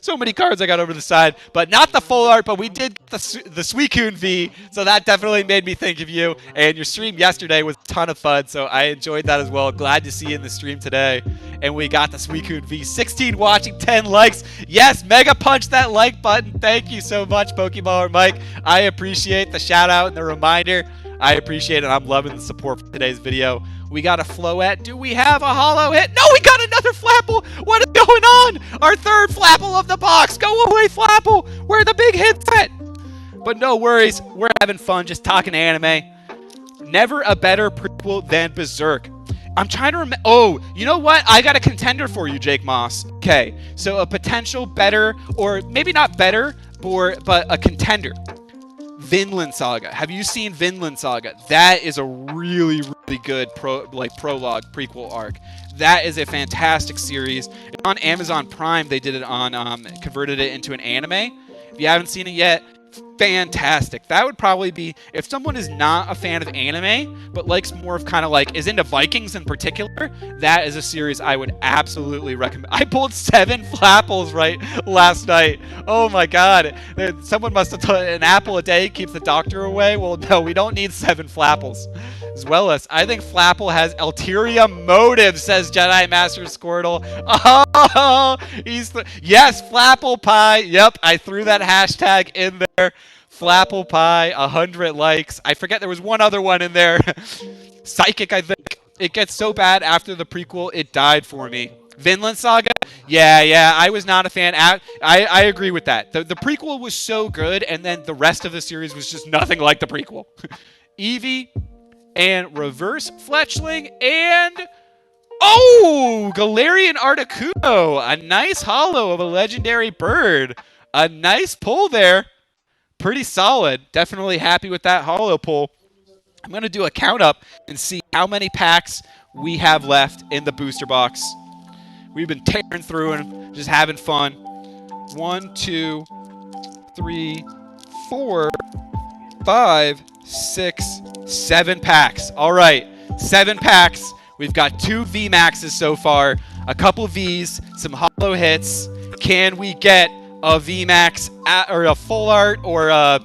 so many cards I got over the side, but not the full art, but we did get the Suicune V, so that definitely made me think of you. And your stream yesterday was a ton of fun, so I enjoyed that as well. Glad to see you in the stream today. And we got the Suicune V. 16 watching, 10 likes. Yes, mega punch that like button. Thank you so much, Pokeballer Mike. I appreciate the shout out and the reminder. I appreciate it. I'm loving the support for today's video. We got a Floette. Do we have a holo hit? No, we got another Flapple. What is going on? Our third Flapple of the box. Go away, Flapple. Where are the big hits at? But no worries. We're having fun just talking anime. Never a better prequel than Berserk. I'm trying to remember. Oh, you know what? I got a contender for you, Jake Moss. Okay, so a potential better, or maybe not better, but a contender. Vinlan Saga. Have you seen Vinlan Saga? That is a really good prologue prequel arc. That is a fantastic series. On Amazon Prime, they did it on converted it into an anime. If you haven't seen it yet, fantastic. That would probably be, if someone is not a fan of anime but likes more of kind of is into Vikings in particular, that is a series I would absolutely recommend. I pulled 7 Flapples right last night. Oh my god. Someone must have told an apple a day keeps the doctor away. Well, no, we don't need 7 Flapples. As well as, I think Flapple has ulterior motives, says Jedi Master Squirtle. Oh, yes, Flapple Pie. Yep, I threw that hashtag in there. Flapple Pie, 100 likes. I forget there was one other one in there. Psychic, I think. It gets so bad after the prequel, it died for me. Vinland Saga? Yeah, I was not a fan. I agree with that. The prequel was so good, and then the rest of the series was just nothing like the prequel. Eevee and Reverse Fletchling and... Oh! Galarian Articuno! A nice holo of a legendary bird. A nice pull there. Pretty solid. Definitely happy with that holo pull. I'm going to do a count up and see how many packs we have left in the booster box. We've been tearing through and just having fun. 1, 2, 3, 4, 5, 6, 7 packs. All right, 7 packs. We've got 2 VMAXs so far, a couple Vs, some holo hits. Can we get a VMAX or a full art or a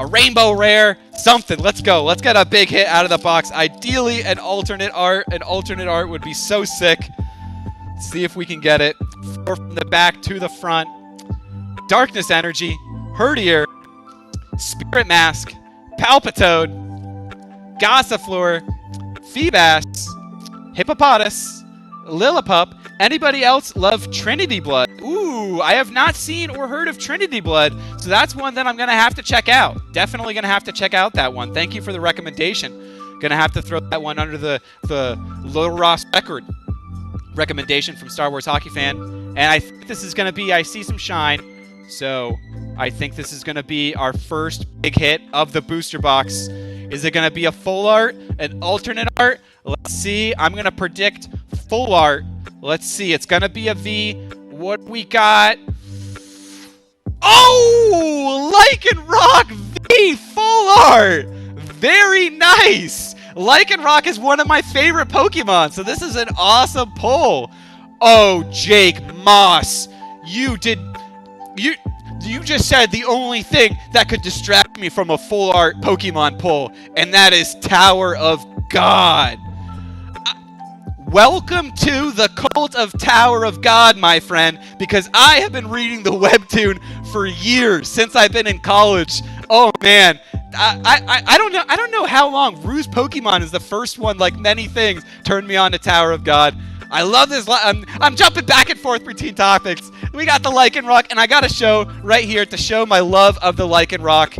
rainbow rare? Something. Let's go. Let's get a big hit out of the box. Ideally, an alternate art. An alternate art would be so sick. Let's see if we can get it. 4 from the back to the front. Darkness Energy, Herdier, Spirit Mask, Palpitoad, Gossifleur, Feebas, Hippopotas, Lillipup. Anybody else love Trinity Blood? Ooh, I have not seen or heard of Trinity Blood, so that's one that I'm going to have to check out. Definitely going to have to check out that one. Thank you for the recommendation. Going to have to throw that one under the Little Ross record recommendation from Star Wars Hockey Fan. And I think this is going to be, I see some shine, so I think this is going to be our first big hit of the booster box. Is it going to be a full art, an alternate art? Let's see. I'm going to predict full art. Let's see. It's going to be a V. What we got? Oh! Lycanroc V full art! Very nice! Lycanroc is one of my favorite Pokemon, so this is an awesome pull. Oh, Jake Moss. You just said the only thing that could distract me from a full art Pokemon pull, and that is Tower of God. Welcome to the cult of Tower of God, my friend, because I have been reading the webtoon for years, since I've been in college. Oh man, I don't know how long. Ruse Pokemon is the first one, like many things, turned me on to Tower of God. I love this. I'm jumping back and forth between topics. We got the Lycanroc, and I got a show right here to show my love of the Lycanroc.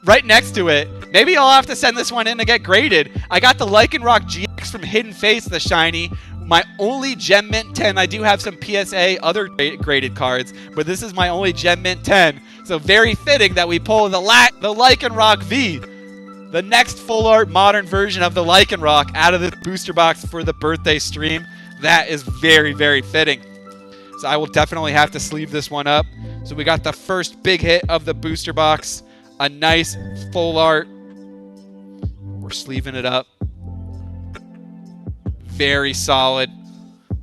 Right next to it. Maybe I'll have to send this one in to get graded. I got the Lycanroc GX from Hidden Face, the shiny. My only Gem Mint 10. I do have some PSA other graded cards, but this is my only Gem Mint 10. So very fitting that we pull the Lycanroc V. The next full art modern version of the Lycanroc out of this booster box for the birthday stream. That is very, very fitting. So I will definitely have to sleeve this one up. So we got the first big hit of the booster box. A nice full art. We're sleeving it up. Very solid.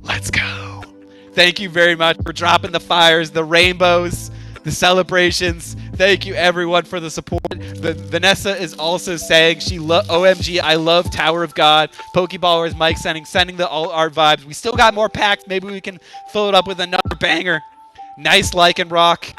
Let's go. Thank you very much for dropping the fires, the rainbows, the celebrations. Thank you everyone for the support. Vanessa is also saying she OMG, I love Tower of God. Pokeballers Mike sending the all art vibes. We still got more packs. Maybe we can fill it up with another banger. Nice Lycanroc.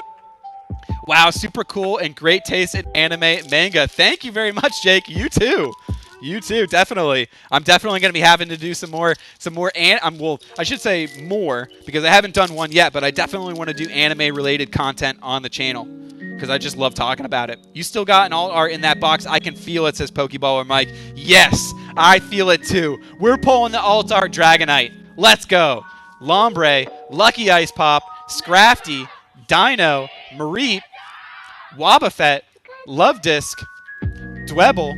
Wow, super cool and great taste in anime manga. Thank you very much, Jake. You too. You too, definitely. I'm definitely going to be having to do some more, well, I should say more, because I haven't done one yet, but I definitely want to do anime-related content on the channel, because I just love talking about it. You still got an alt art in that box. I can feel it, says Pokeballer Mike. Yes, I feel it too. We're pulling the alt art Dragonite. Let's go. Lombre, Lucky Ice Pop, Scrafty, Dino, Mareep, Wobbuffet, Love Disc, Dwebble,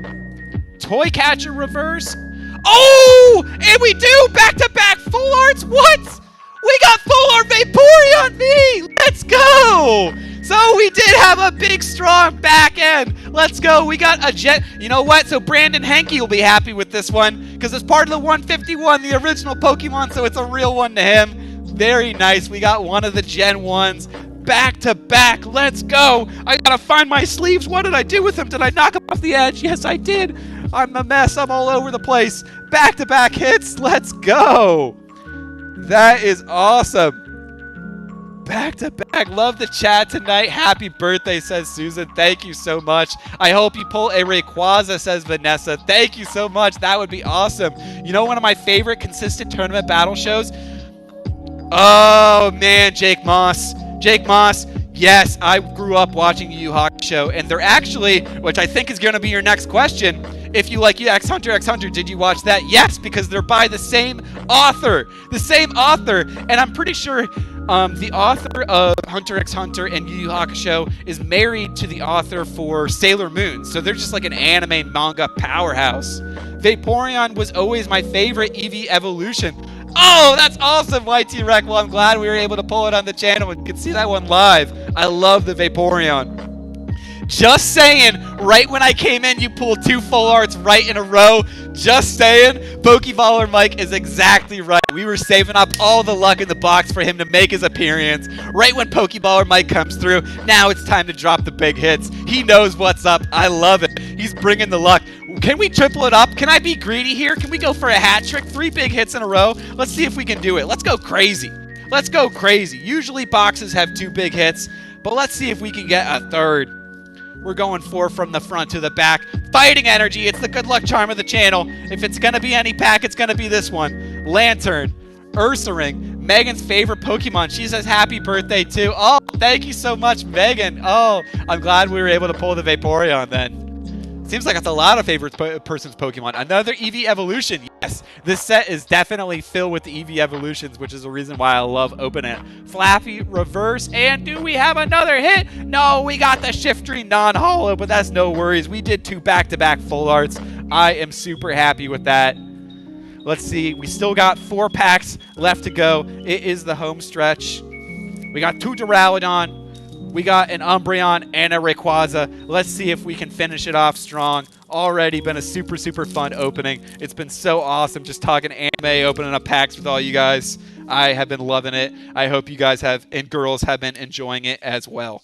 Toy Catcher Reverse. Oh! And we do back-to-back full arts. What? We got full art Vaporeon V. Let's go. So we did have a big, strong back end. Let's go. We got a Gen. You know what? So Brandon Henke will be happy with this one because it's part of the 151, the original Pokemon, so it's a real one to him. Very nice. We got one of the Gen 1s. Back to back. Let's go. I gotta find my sleeves. What did I do with them? Did I knock them off the edge? Yes, I did. I'm a mess. I'm all over the place. Back to back hits. Let's go. That is awesome. Back to back. Love the chat tonight. Happy birthday, says Susan. Thank you so much. I hope you pull a Rayquaza, says Vanessa. Thank you so much. That would be awesome. You know, one of my favorite consistent tournament battle shows? Oh, man, Jake Moss. Jake Moss, yes, I grew up watching the Yu Hockey Show, and they're actually, which I think is going to be your next question, if you like X Hunter, did you watch that? Yes, because they're by the same author, and I'm pretty sure The author of Hunter x Hunter and Yu Yu Hakusho is married to the author for Sailor Moon, so they're just like an anime manga powerhouse. Vaporeon was always my favorite EV evolution. Oh, that's awesome, YT Rec. Well, I'm glad we were able to pull it on the channel and you can see that one live. I love the Vaporeon. Just saying, right when I came in, you pulled 2 full arts right in a row. Just saying, Pokeballer Mike is exactly right. We were saving up all the luck in the box for him to make his appearance. Right when Pokeballer Mike comes through, now it's time to drop the big hits. He knows what's up. I love it. He's bringing the luck. Can we triple it up? Can I be greedy here? Can we go for a hat trick? 3 big hits in a row? Let's see if we can do it. Let's go crazy. Let's go crazy. Usually boxes have 2 big hits, but let's see if we can get a third. We're going 4 from the front to the back. Fighting energy. It's the good luck charm of the channel. If it's going to be any pack, it's going to be this one. Lantern. Ursaring. Megan's favorite Pokemon. She says happy birthday too. Oh, thank you so much, Megan. Oh, I'm glad we were able to pull the Vaporeon then. Seems like it's a lot of favorite person's Pokemon. Another EV evolution. Yes, this set is definitely filled with the EV evolutions, which is the reason why I love opening it. Flappy, reverse, and do we have another hit? No, we got the Shiftry non-holo, but that's no worries. We did 2 back-to-back full arts. I am super happy with that. Let's see. We still got 4 packs left to go. It is the home stretch. We got 2 Duraludon. We got an Umbreon and a Rayquaza. Let's see if we can finish it off strong. Already been a super, super fun opening. It's been so awesome just talking anime, opening up packs with all you guys. I have been loving it. I hope you guys have, and girls have been enjoying it as well.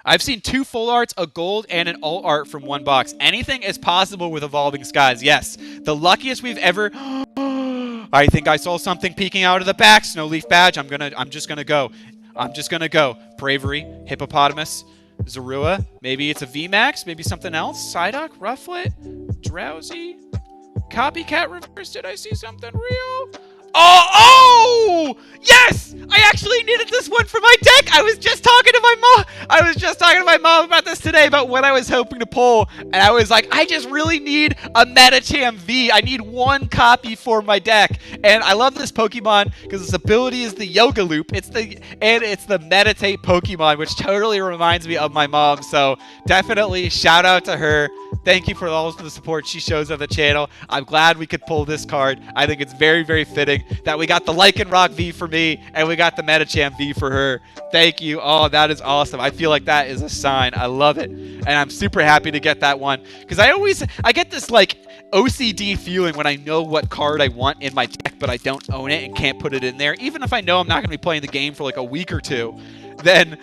I've seen 2 full arts, a gold, and an alt art from 1 box. Anything is possible with Evolving Skies. Yes, the luckiest we've ever... I think I saw something peeking out of the back. Snowleaf Badge. I'm just gonna go. Bravery, Hippopotamus, Zorua. Maybe it's a VMAX. Maybe something else. Psyduck, Rufflet, Drowsy, Copycat Reverse. Did I see something real? Oh! Yes! I actually needed this one for my deck. I was just talking to my mom about this today, about what I was hoping to pull. And I was like, I just really need a Metacham V. I need 1 copy for my deck. And I love this Pokemon because its ability is the Yoga Loop. It's the Meditate Pokemon, which totally reminds me of my mom. So definitely shout out to her. Thank you for all of the support she shows on the channel. I'm glad we could pull this card. I think it's very, very fitting that we got the Lycanroc V for me and we got the Metacham V for her. Thank you. Oh, that is awesome. I feel like that is a sign. I love it. And I'm super happy to get that one because I get this like OCD feeling when I know what card I want in my deck, but I don't own it and can't put it in there. Even if I know I'm not going to be playing the game for like a week or 2. Then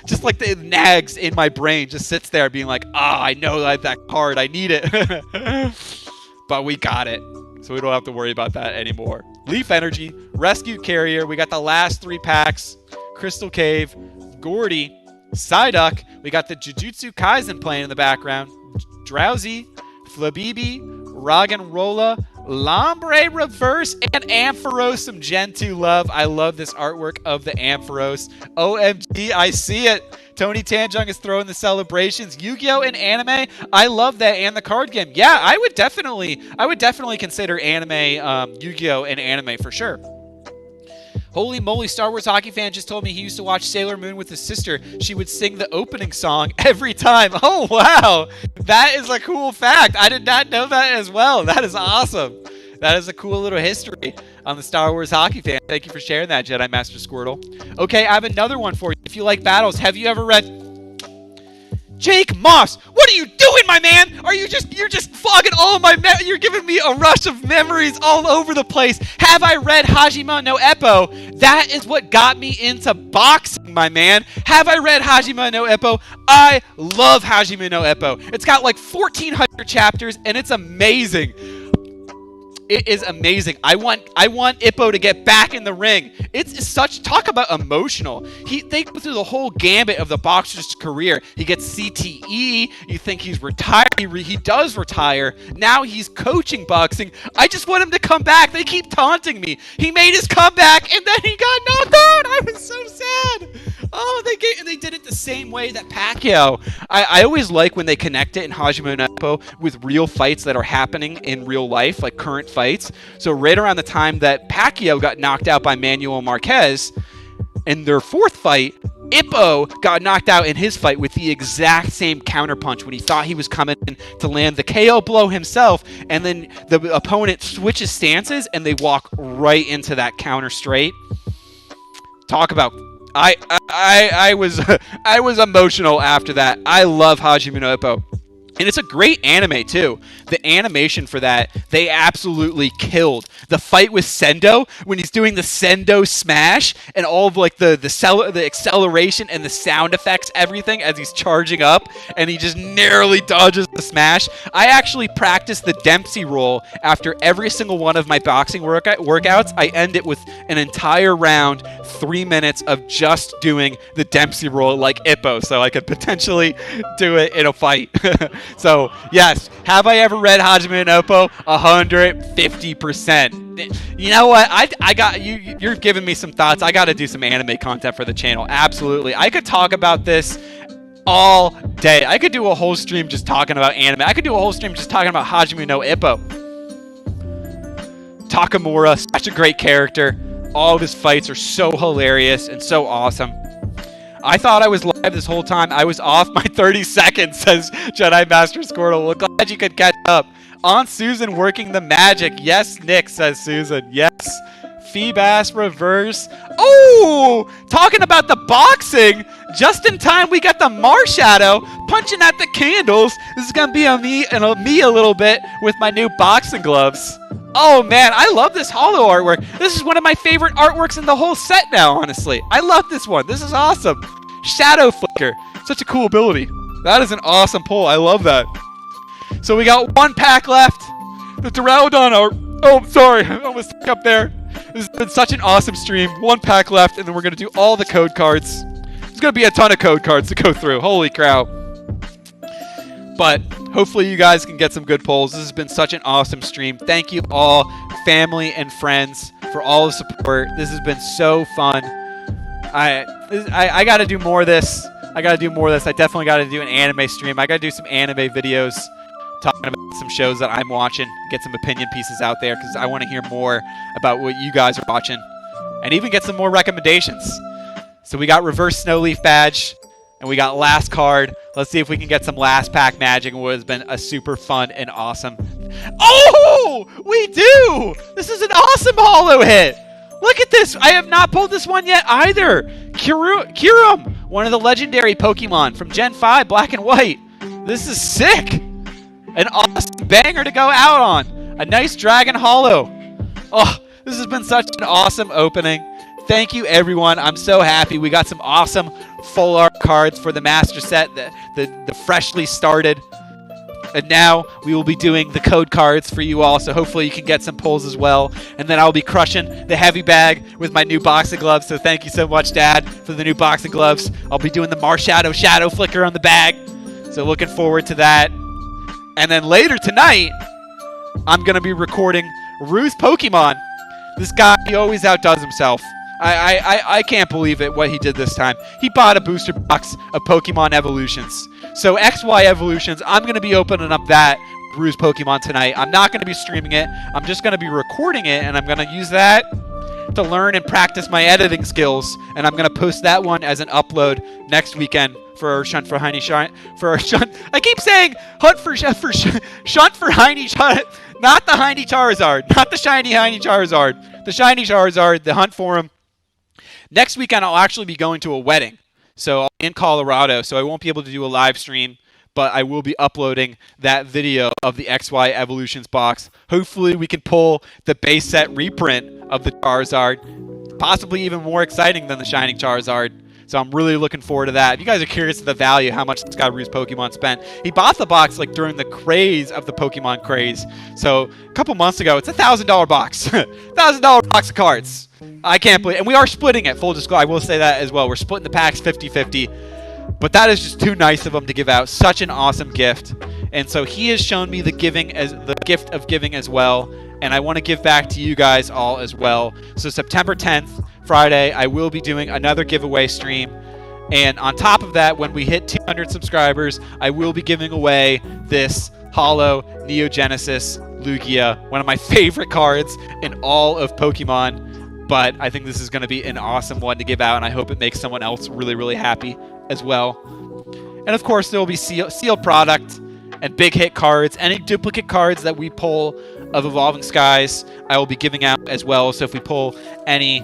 just like the nags in my brain just sits there being like, I know that card, I need it. But we got it, so we don't have to worry about that anymore. Leaf Energy, Rescue Carrier, we got the last 3 packs. Crystal Cave, Gordy, Psyduck, we got the Jujutsu Kaisen playing in the background. Drowsy, Flabibi, Roggenrola, Lombre Reverse, and Ampharos, some Gen 2 love. I love this artwork of the Ampharos. OMG, I see it. Tony Tanjung is throwing the celebrations. Yu-Gi-Oh! And anime, I love that, and the card game. Yeah, I would definitely consider anime, Yu-Gi-Oh! And anime for sure. Holy moly, Star Wars hockey fan just told me he used to watch Sailor Moon with his sister. She would sing the opening song every time. Oh, wow. That is a cool fact. I did not know that as well. That is awesome. That is a cool little history on the Star Wars hockey fan. Thank you for sharing that, Jedi Master Squirtle. Okay, I have another one for you. If you like battles, have you ever read... Jake Moss, what are you doing, my man? You're just fogging all my you're giving me a rush of memories all over the place. Have I read Hajime no Ippo? That is what got me into boxing, my man. Have I read Hajime no Ippo? I love Hajime no Ippo. It's got like 1,400 chapters and it's amazing. It is amazing. I want Ippo to get back in the ring. It's such, talk about emotional. They go through the whole gambit of the boxer's career. He gets CTE. You think he's retired. He does retire. Now he's coaching boxing. I just want him to come back. They keep taunting me. He made his comeback and then he got knocked out. I was so sad. Oh, they did it the same way that Pacquiao. I always like when they connect it in Hajime no Ippo with real fights that are happening in real life, like current fights. So right around the time that Pacquiao got knocked out by Manuel Marquez in their fourth fight, Ippo got knocked out in his fight with the exact same counterpunch when he thought he was coming to land the KO blow himself, and then the opponent switches stances and they walk right into that counter straight. Talk about I was emotional after that. I love Hajime no Ippo. And it's a great anime, too. The animation for that, they absolutely killed. The fight with Sendo, when he's doing the Sendo smash, and all of like the acceleration and the sound effects, everything, as he's charging up, and he just narrowly dodges the smash. I actually practice the Dempsey roll after every single one of my boxing workouts. I end it with an entire round, 3 minutes of just doing the Dempsey roll like Ippo, so I could potentially do it in a fight. So, yes, have I ever read Hajime no Ippo? 150%. You know what? I got you're giving me some thoughts. I got to do some anime content for the channel. Absolutely. I could talk about this all day. I could do a whole stream just talking about anime. I could do a whole stream just talking about Hajime no Ippo. Takamura, such a great character. All of his fights are so hilarious and so awesome. I thought I was live this whole time. I was off my 30 seconds, says Jedi Master Squirtle. Well, glad you could catch up. Aunt Susan working the magic. Yes, Nick, says Susan. Yes. Feebas reverse. Oh, talking about the boxing. Just in time, we got the Marshadow punching at the candles. This is going to be me a little bit with my new boxing gloves. Oh, man, I love this holo artwork. This is one of my favorite artworks in the whole set now, honestly. I love this one. This is awesome. Shadow Flicker. Such a cool ability. That is an awesome pull. I love that. So we got one pack left. The Duraludon art. Oh, sorry. I almost stuck up there. This has been such an awesome stream. One pack left, and then we're going to do all the code cards. There's going to be a ton of code cards to go through. Holy cow. But hopefully you guys can get some good polls. This has been such an awesome stream. Thank you all, family and friends, for all the support. This has been so fun. I got to do more of this. I definitely got to do an anime stream. I got to do some anime videos talking about some shows that I'm watching. Get some opinion pieces out there because I want to hear more about what you guys are watching. And even get some more recommendations. So we got Reverse Snow Leaf Badge. And we got last card. Let's see if we can get some last pack magic. It has been a super fun and awesome. Oh, we do! This is an awesome holo hit. Look at this. I have not pulled this one yet either. Kyurem, one of the legendary Pokemon from Gen 5 Black and White. This is sick. An awesome banger to go out on. A nice Dragon Holo. Oh, this has been such an awesome opening. Thank you, everyone. I'm so happy. We got some awesome full art cards for the master set, the freshly started. And now we will be doing the code cards for you all, so hopefully you can get some pulls as well. And then I'll be crushing the heavy bag with my new boxing gloves, so thank you so much, Dad, for the new boxing gloves. I'll be doing the Marshadow Shadow Flicker on the bag, so looking forward to that. And then later tonight, I'm going to be recording Rue's Pokemon. This guy, he always outdoes himself. I can't believe it, what he did this time. He bought a booster box of Pokemon Evolutions. So XY Evolutions, I'm going to be opening up that Bruise Pokemon tonight. I'm not going to be streaming it. I'm just going to be recording it, and I'm going to use that to learn and practice my editing skills. And I'm going to post that one as an upload next weekend for our Shunt for Heiny Shunt. For our Shunt, I keep saying Shunt for Heiny Shunt. Not the Heiny Charizard. Not the shiny Heiny Charizard. The shiny Charizard, the hunt for him. Next weekend, I'll actually be going to a wedding. So I'll be in Colorado, so I won't be able to do a live stream, but I will be uploading that video of the XY Evolutions box. Hopefully we can pull the base set reprint of the Charizard, possibly even more exciting than the Shining Charizard. So I'm really looking forward to that. If you guys are curious of the value, how much this guy Rue's Pokemon spent, he bought the box like during the craze of the Pokemon craze. So a couple months ago, it's a $1,000 box. $1,000 box of cards. I can't believe, and we are splitting it, full disclosure, I will say that as well. We're splitting the packs 50-50, but that is just too nice of him to give out. Such an awesome gift. And so he has shown me the gift of giving as well, and I want to give back to you guys all as well. So September 10th, Friday, I will be doing another giveaway stream. And on top of that, when we hit 200 subscribers, I will be giving away this Holo Neogenesis Lugia, one of my favorite cards in all of Pokemon. But I think this is going to be an awesome one to give out, and I hope it makes someone else really, really happy as well. And of course, there will be sealed product and big hit cards. Any duplicate cards that we pull of Evolving Skies, I will be giving out as well. So if we pull any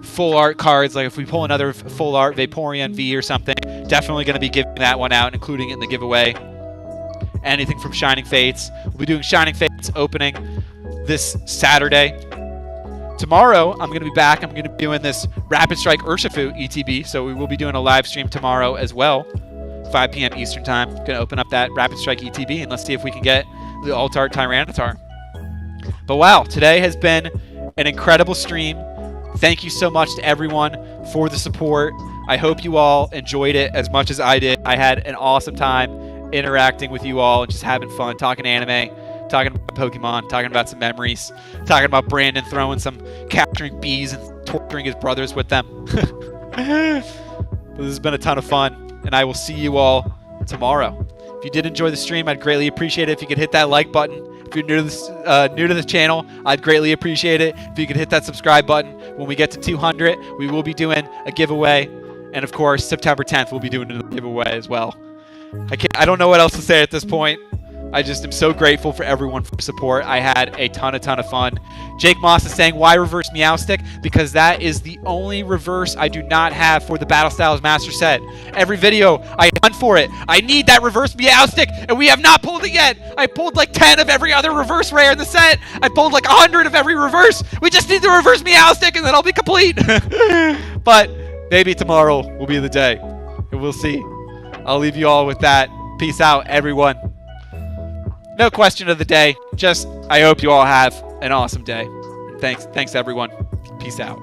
full art cards, like if we pull another full art Vaporeon V or something, definitely going to be giving that one out and including it in the giveaway. Anything from Shining Fates. We'll be doing Shining Fates opening this Saturday. Tomorrow, I'm going to be back. I'm going to be doing this Rapid Strike Urshifu ETB, so we will be doing a live stream tomorrow as well. 5 p.m. Eastern Time. Going to open up that Rapid Strike ETB, and let's see if we can get the Alt-Art Tyranitar. But wow, today has been an incredible stream. Thank you so much to everyone for the support. I hope you all enjoyed it as much as I did. I had an awesome time interacting with you all and just having fun, talking anime, talking about Pokemon, talking about some memories, talking about Brandon capturing bees and torturing his brothers with them. This has been a ton of fun, and I will see you all tomorrow. If you did enjoy the stream, I'd greatly appreciate it if you could hit that like button. If you're new to this channel, I'd greatly appreciate it if you could hit that subscribe button. When we get to 200, we will be doing a giveaway, and of course, September 10th, we'll be doing a giveaway as well. I don't know what else to say at this point. I just am so grateful for everyone for support. I had a ton of fun. Jake Moss is saying, why reverse Meowstic? Because that is the only reverse I do not have for the Battle Styles Master Set. Every video, I hunt for it. I need that reverse Meowstic, and we have not pulled it yet. I pulled like 10 of every other reverse rare in the set. I pulled like 100 of every reverse. We just need the reverse Meowstic, and then I'll be complete. But maybe tomorrow will be the day, and we'll see. I'll leave you all with that. Peace out, everyone. No question of the day. Just, I hope you all have an awesome day. Thanks everyone. Peace out.